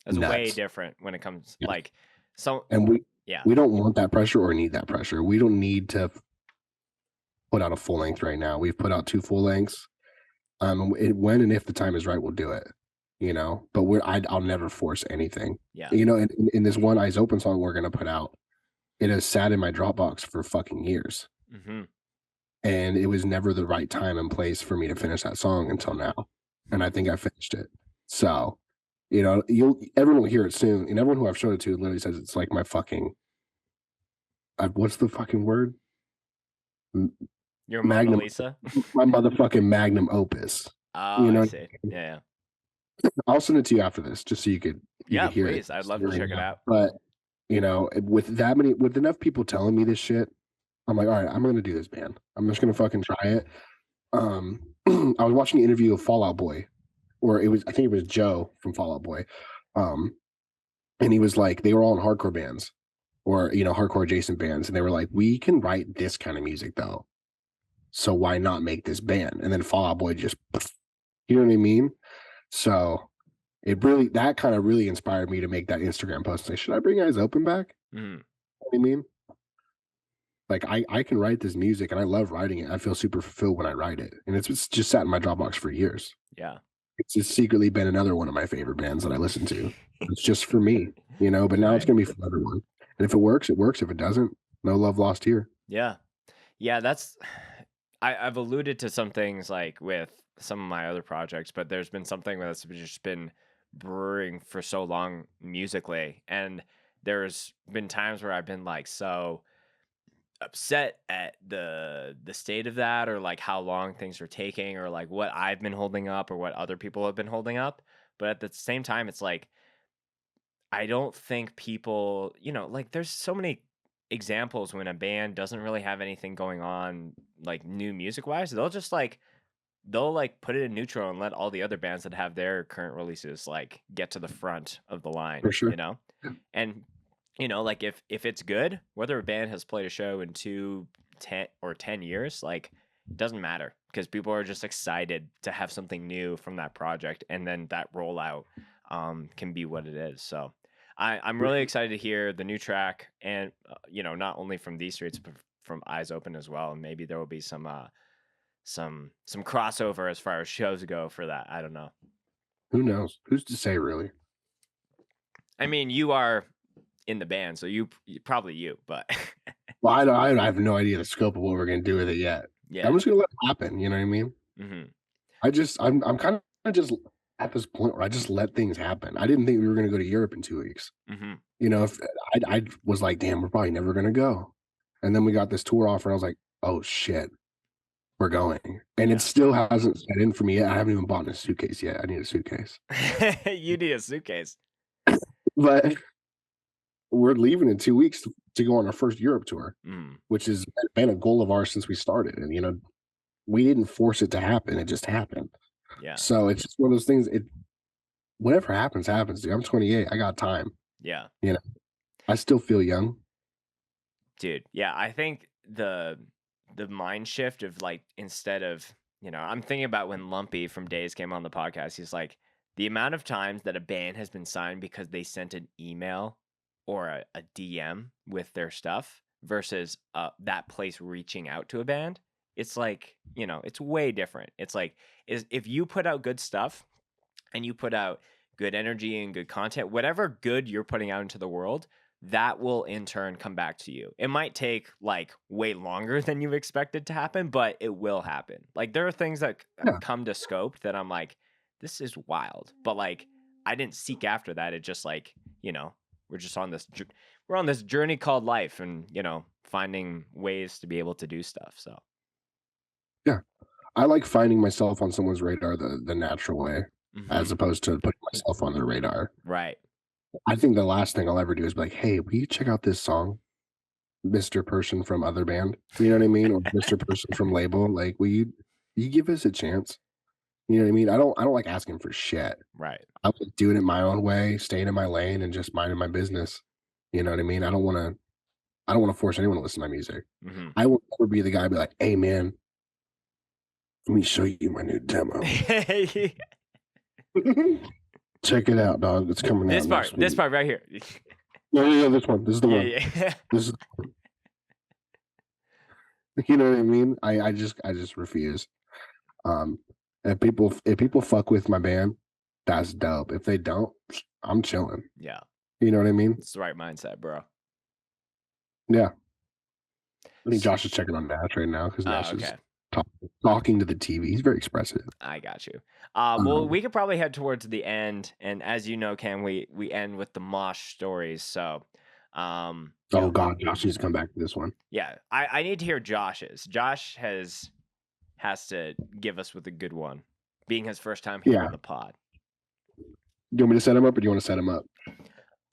way different when it comes like so. And we don't want that pressure or need that pressure. We don't need to put out a full length right now. We've put out 2 full lengths. When and if the time is right, we'll do it. You know, but I'll never force anything. Yeah. You know, in this one Eyes Open song we're gonna put out, it has sat in my Dropbox for fucking years. And it was never the right time and place for me to finish that song until now. And I think I finished it. So, you know, everyone will hear it soon. And everyone who I've showed it to literally says it's like my fucking what's the fucking word? Your Mona Lisa? My motherfucking magnum opus. Oh, you know? I see. Yeah. I'll send it to you after this, just so you could hear please. I'd love to check it out. But you know, with enough people telling me this shit, I'm like, all right, I'm gonna do this, man. I'm just gonna fucking try it. I was watching an interview of Fall Out Boy, or I think it was Joe from Fall Out Boy, and he was like, they were all in hardcore bands, or you know, hardcore adjacent bands, and they were like, we can write this kind of music though, so why not make this band? And then Fall Out Boy just, you know what I mean? So that kind of really inspired me to make that Instagram post and say, should I bring Eyes Open back? You know what I mean? Like I can write this music and I love writing it. I feel super fulfilled when I write it. And it's just sat in my Dropbox for years. Yeah. It's just secretly been another one of my favorite bands that I listen to. It's just for me, you know, but now it's gonna be for everyone. And if it works, it works. If it doesn't, no love lost here. Yeah. Yeah, that's I've alluded to some things like with some of my other projects, but there's been something that's just been brewing for so long musically, and there's been times where I've been like so upset at the state of that, or like how long things are taking, or like what I've been holding up or what other people have been holding up. But at the same time, it's like I don't think people, like there's so many examples when a band doesn't really have anything going on like new music wise. They'll put it in neutral and let all the other bands that have their current releases like get to the front of the line, For sure. Yeah. And like if it's good, whether a band has played a show in 10 years, like it doesn't matter, because people are just excited to have something new from that project, and then that rollout can be what it is. So I'm really excited to hear the new track, and not only from These Streets but from Eyes Open as well. And maybe there will be some crossover as far as shows go for that. I don't know. Who knows? Who's to say, really? I mean, you are in the band, so probably you, but well, I have no idea the scope of what we're gonna do with it yet. Yeah, I'm just gonna let it happen. You know what I mean? Mm-hmm. I'm kind of just at this point where I just let things happen. I didn't think we were gonna go to Europe in 2 weeks. Mm-hmm. If I was like, damn, we're probably never gonna go, and then we got this tour offer, and I was like, oh shit, we're going, and it still hasn't set in for me yet. I haven't even bought a suitcase yet. I need a suitcase. You need a suitcase. But we're leaving in 2 weeks to go on our first Europe tour, which has been a goal of ours since we started. And, we didn't force it to happen. It just happened. Yeah. So it's just one of those things. Whatever happens, happens, dude. I'm 28. I got time. Yeah. I still feel young. Dude, yeah. I think the mind shift of like, instead of, I'm thinking about when Lumpy from Days came on the podcast. He's like, the amount of times that a band has been signed because they sent an email or a DM with their stuff versus that place reaching out to a band, it's like, it's way different. It's like, if you put out good stuff and you put out good energy and good content, whatever good you're putting out into the world, that will in turn come back to you. It might take like way longer than you've expected to happen, but it will happen. Like there are things that come to Scoped that I'm like, this is wild, but like I didn't seek after that. It just like, we're just on this journey called life, and finding ways to be able to do stuff. So yeah, I like finding myself on someone's radar the natural way, as opposed to putting myself on their radar. Right. I think the last thing I'll ever do is be like, hey, will you check out this song, Mr. Person from other band? You know what I mean? Or Mr. Person from label. Like, will you give us a chance? You know what I mean? I don't like asking for shit. Right. I like doing it my own way, staying in my lane, and just minding my business. You know what I mean? I don't want to force anyone to listen to my music. I will never be the guy be like, hey man, let me show you my new demo. Check it out, dog. It's coming out. This part right here. Yeah, this one. This is the one. Yeah. This is. You know what I mean? I just refuse. If people fuck with my band, that's dope. If they don't, I'm chilling. Yeah. You know what I mean? It's the right mindset, bro. Yeah. I think Josh is checking on Nash right now because Nash is talking to the TV. He's very expressive. I got you. Well, we could probably head towards the end, and as you know, Cam, we end with the mosh stories. So, God, Josh needs to come back to this one. Yeah, I need to hear Josh's. Josh has to give us with a good one, being his first time here on the pod. You want me to set him up, or do you want to set him up?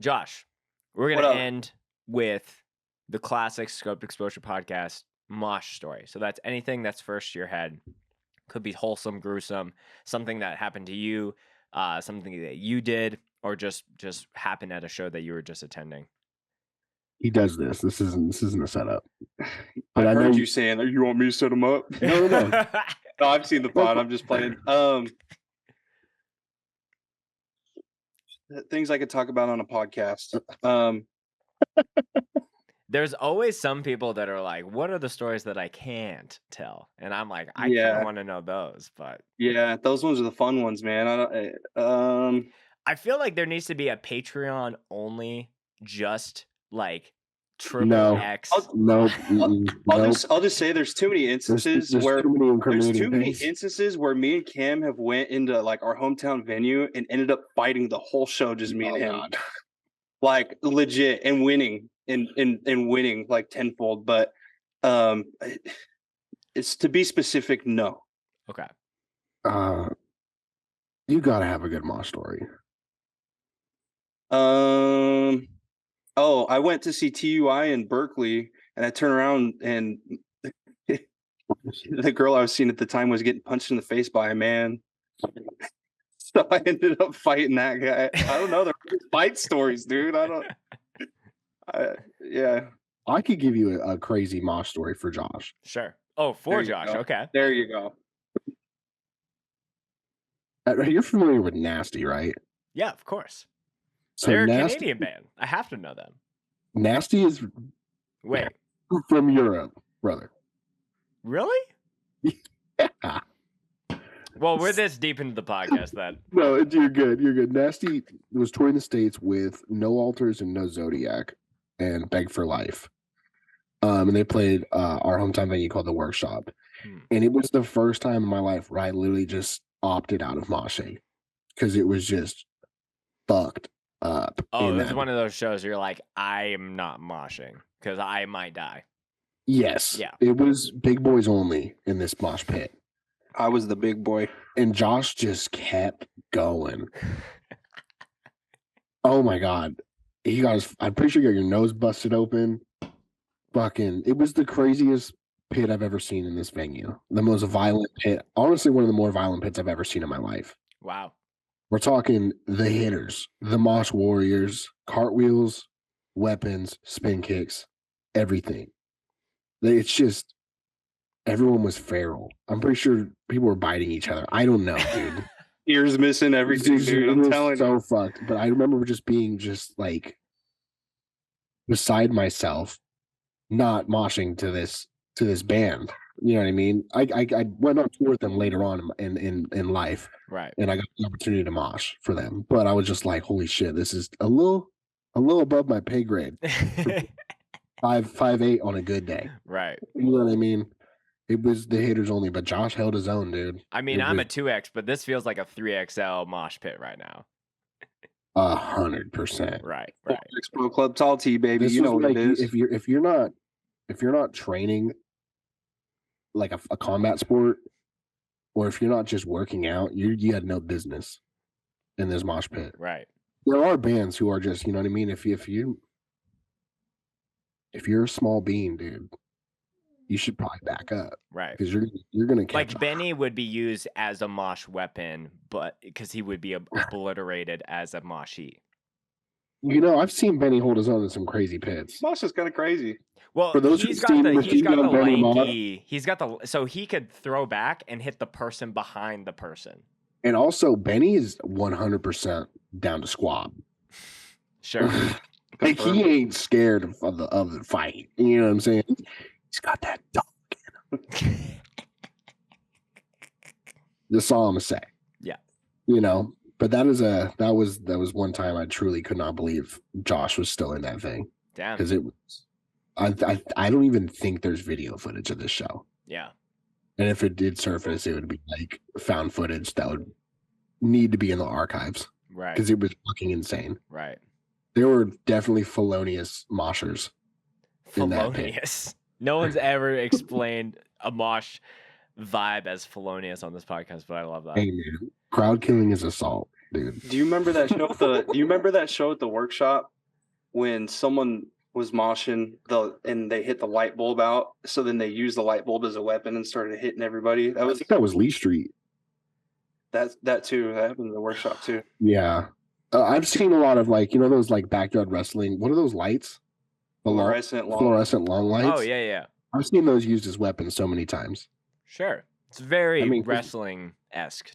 Josh, we're gonna end with the classic Scoped Exposure podcast mosh story. So that's anything that's first to your head. Could be wholesome, gruesome, something that happened to you, something that you did, or just happened at a show that you were just attending. He does this. This isn't a setup. But I heard you saying, "You want me to set him up?" No. No, I've seen the pod. I'm just playing. Things I could talk about on a podcast. There's always some people that are like, what are the stories that I can't tell? And I'm like, I kind of want to know those, but yeah, those ones are the fun ones, man. I feel like there needs to be a Patreon only, just like triple No. X. Nope. I'll just say there's too many instances There's where too many there's incriminating too many things. instances where me and Cam have went into like our hometown venue and ended up fighting the whole show, just me and him. God. Like legit and winning and winning like tenfold. But it's to be specific, no. Okay. You gotta have a good mosh story. Oh, I went to see TUI in Berkeley, and I turned around and the girl I was seeing at the time was getting punched in the face by a man. So I ended up fighting that guy. I don't know. They're fight stories, dude. Yeah. I could give you a crazy mosh story for Josh. Sure. Oh, for There you Josh. go. Okay. There you go. You're familiar with Nasty, right? Yeah, of course. So They're a Nasty, Canadian band. I have to know them. Nasty is Wait, from Europe, brother. really? Yeah. Well, we're this deep into the podcast that No, you're good. You're good. Nasty was touring the States with No Altars and No Zodiac and Beg for Life. And they played our hometown venue called The Workshop. And it was the first time in my life where I literally just opted out of moshing because it was just fucked up. Oh, it was one of those shows where you're like, I am not moshing because I might die. Yes. Yeah. It was big boys only in this mosh pit. I was the big boy. And Josh just kept going. Oh my God. I'm pretty sure you got your nose busted open. Fucking, it was the craziest pit I've ever seen in this venue. The most violent pit. Honestly, one of the more violent pits I've ever seen in my life. Wow. We're talking the hitters, the Mosh Warriors, cartwheels, weapons, spin kicks, everything. It's just, everyone was feral. I'm pretty sure people were biting each other. I don't know, dude. Ears missing, everything, dude. I'm telling you. So fucked. But I remember just being just like beside myself, not moshing to this band. You know what I mean? I went on tour with them later on in life. Right. And I got the opportunity to mosh for them. But I was just like, holy shit, this is a little above my pay grade. 5'8" on a good day. Right. You know what I mean? It was the haters only, but Josh held his own, dude. I mean, I'm a 2X, but this feels like a 3XL mosh pit right now. 100%. Right. Expo Club Tall T, baby. This You know was what like, it is. if you're not training like a combat sport, or if you're not just working out, you had no business in this mosh pit. Right. There are bands who are just, you know what I mean? If you're a small bean, dude, you should probably back up. Right. Because you're gonna catch Like Benny would be used as a mosh weapon, but because he would be obliterated as a moshie. You know, I've seen Benny hold his own in some crazy pits. Mosh is kind of crazy. Well, For those he's who've got seen the Machine Gun Benny lanky. So he could throw back and hit the person behind the person. And also, Benny is 100% down to squab. Sure. Like he ain't scared of the fight. You know what I'm saying? He's got that dog in him. That's all I'm gonna say. Yeah. You know, but that was one time I truly could not believe Josh was still in that thing. Damn. Because it was. I don't even think there's video footage of this show. Yeah. And if it did surface, it would be like found footage that would need to be in the archives. Right. Because it was fucking insane. Right. There were definitely felonious moshers. in that pit. Felonious. No one's ever explained a mosh vibe as felonious on this podcast, but I love that. Hey, man, crowd killing is assault, dude. Do you remember that show at the Workshop when someone was moshing and they hit the light bulb out? So then they used the light bulb as a weapon and started hitting everybody. I think that was Lee Street. That too. That happened in the Workshop too. Yeah. I've seen a lot of those backyard wrestling. What are those lights? Fluorescent long lights. Oh, yeah. I've seen those used as weapons so many times. Sure. It's very wrestling-esque.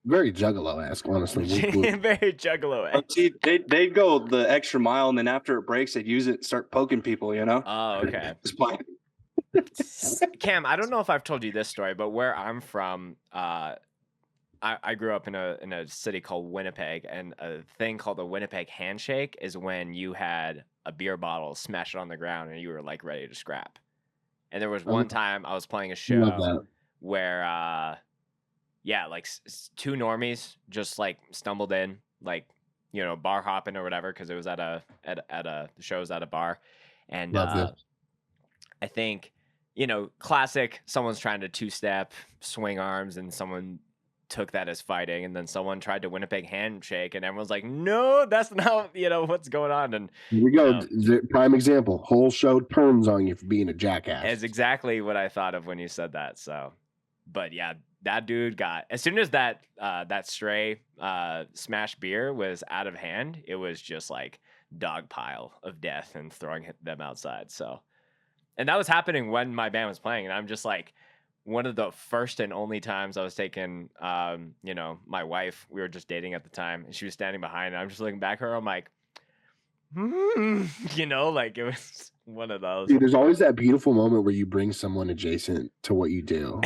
Very Juggalo-esque, honestly. Very Juggalo-esque. See, they go the extra mile, and then after it breaks, they'd use it and start poking people, you know? Oh, okay. Just playing. Cam, I don't know if I've told you this story, but where I'm from, I grew up in a city called Winnipeg, and a thing called the Winnipeg handshake is when you had a beer bottle, smash it on the ground, and you were like ready to scrap. And there was one time I was playing a Love show that. where yeah, like two normies just like stumbled in, like, you know, bar hopping or whatever, because it was at a the show was at a bar, and Love this. I think, you know, classic, someone's trying to two-step, swing arms, and someone took that as fighting, and then someone tried to Winnipeg handshake, and everyone's like, no, that's not, you know, what's going on. And Here we go. know. Prime example. Whole show turns on you for being a jackass. It's exactly what I thought of when you said that. So, but yeah, that dude got, as soon as that stray smash beer was out of hand, it was just like dog pile of death and throwing them outside. So, and that was happening when my band was playing, and I'm just like, one of the first and only times I was taking, you know, my wife, we were just dating at the time, and she was standing behind, and I'm just looking back at her. I'm like, you know, like it was one of those. Dude, there's always that beautiful moment where you bring someone adjacent to what you do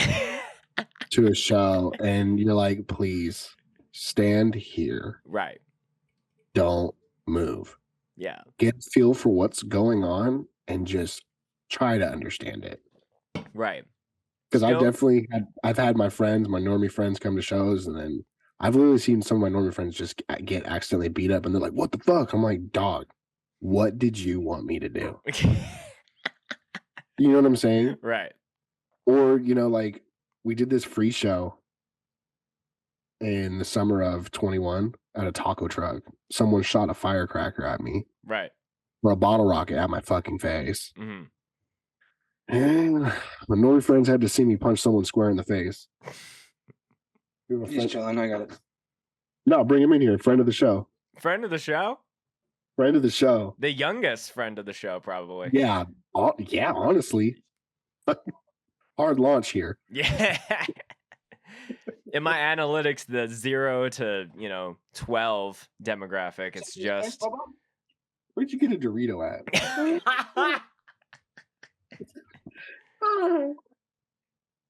to a show, and you're like, please stand here. Right. Don't move. Yeah. Get a feel for what's going on and just try to understand it. Right. Because I've had my friends, my normie friends come to shows, and then I've literally seen some of my normie friends just get accidentally beat up, and they're like, what the fuck? I'm like, dog, what did you want me to do? You know what I'm saying? Right. Or, you know, like we did this free show in the summer of 21 at a taco truck. Someone shot a firecracker at me. Right. Or a bottle rocket at my fucking face. Mm-hmm. And my normie friends had to see me punch someone square in the face. He's chilling. I got it. No, bring him in here. Friend of the show. Friend of the show? Friend of the show. The youngest friend of the show, probably. Yeah. Yeah, honestly. Hard launch here. Yeah. In my analytics, the 0 to, you know, 12 demographic, it's just. Where'd you get a Dorito at?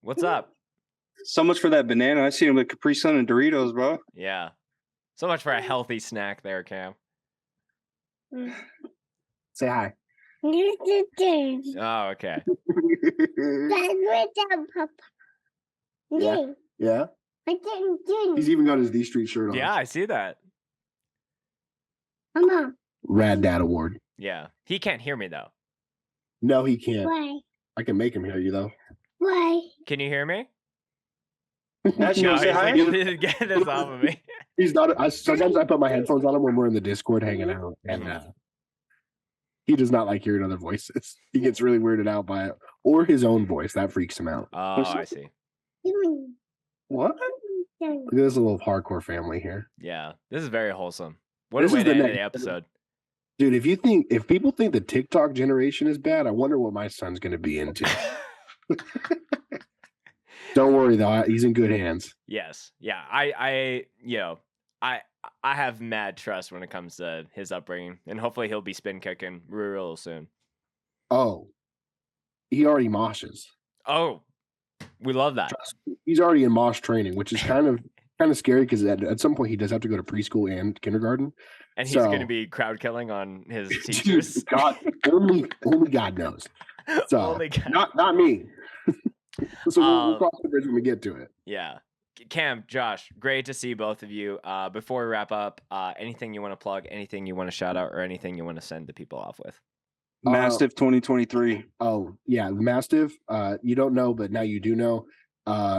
What's up? So much for that banana. I see him with Capri Sun and Doritos, bro. Yeah. So much for a healthy snack there, Cam. Say hi. Oh, okay. Yeah. Yeah. He's even got his D Street shirt on. Yeah, I see that. Mama. Rad Dad Award. Yeah. He can't hear me, though. No, he can't. Why? I can make him hear you though. Why? Can you hear me? Actually, No, say hi. get this off of me. He's not. Sometimes I put my headphones on him when we're in the Discord hanging out, and he does not like hearing other voices. He gets really weirded out by it, or his own voice. That freaks him out. Oh, I see. What? Look at this little hardcore family here, Yeah, this is very wholesome. What This a way is to the end next- the episode. dude. If people think the TikTok generation is bad, I wonder what my son's going to be into. Don't worry though, he's in good hands. Yes. Yeah. I you know, I have mad trust when it comes to his upbringing, and hopefully he'll be spin kicking real soon. Oh, he already moshes. Oh, we love that. He's already in mosh training, which is kind of scary because at some point he does have to go to preschool and kindergarten. And he's So- going to be crowd killing on his Dude, teachers. God, only God knows. So Only God. not me. So we'll Uh, cross the bridge when we get to it. Yeah. Cam, Josh, great to see both of you. Before we wrap up, anything you want to plug, anything you want to shout out, or anything you want to send the people off with? Mastiff 2023. Oh yeah, the Mastiff. You don't know, but now you do know.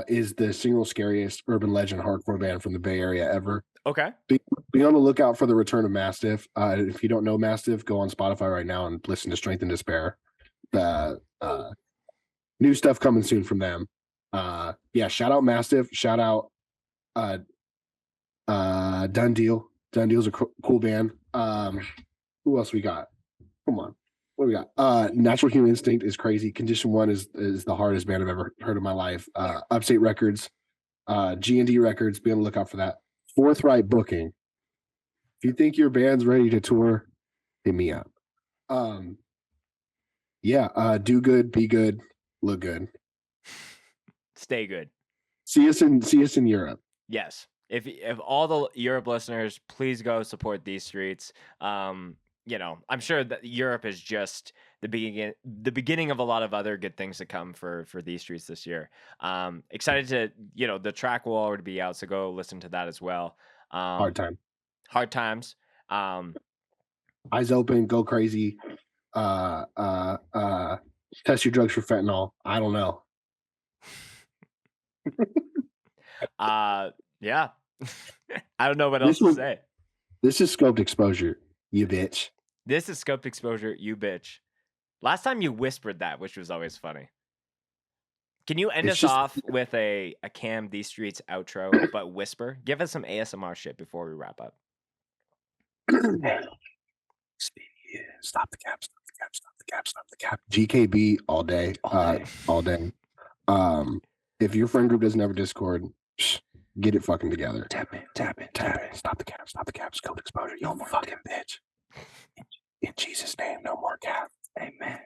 Is the single scariest urban legend hardcore band from the Bay Area ever. Okay. Be on the lookout for the return of Mastiff. If you don't know Mastiff, go on Spotify right now and listen to Strength and Despair. New stuff coming soon from them. Yeah, shout out Mastiff. Shout out Done Deal. Done Deal's a cool band. Who else we got? Come on. What do we got? Natural Human Instinct is crazy. Condition One is the hardest band I've ever heard in my life. Upstate Records, G&D Records. Be on the lookout for that. Forthright Booking. If you think your band's ready to tour, hit me up. Yeah, do good, be good, look good. Stay good. See us in Europe. Yes. If all the Europe listeners, please go support These Streets. I'm sure that Europe is just the beginning of a lot of other good things to come for These Streets this year. Excited to, the track will already be out, so go listen to that as well. Hard time. Hard times. Eyes open, go crazy. Test your drugs for fentanyl. I don't know. Yeah. I don't know what else to say. This is Scoped Exposure, you bitch. This is Scoped Exposure, you bitch. Last time you whispered that, which was always funny. Can you end us off with a Cam These Streets outro, but whisper? Give us some ASMR shit before we wrap up. Stop the cap, stop the cap, stop the cap, stop the cap. GKB all day. All day. If your friend group doesn't have a Discord, get it fucking together. Tap it. Stop the cap, Scoped Exposure, you fucking bitch. In Jesus' name, no more cap. Amen.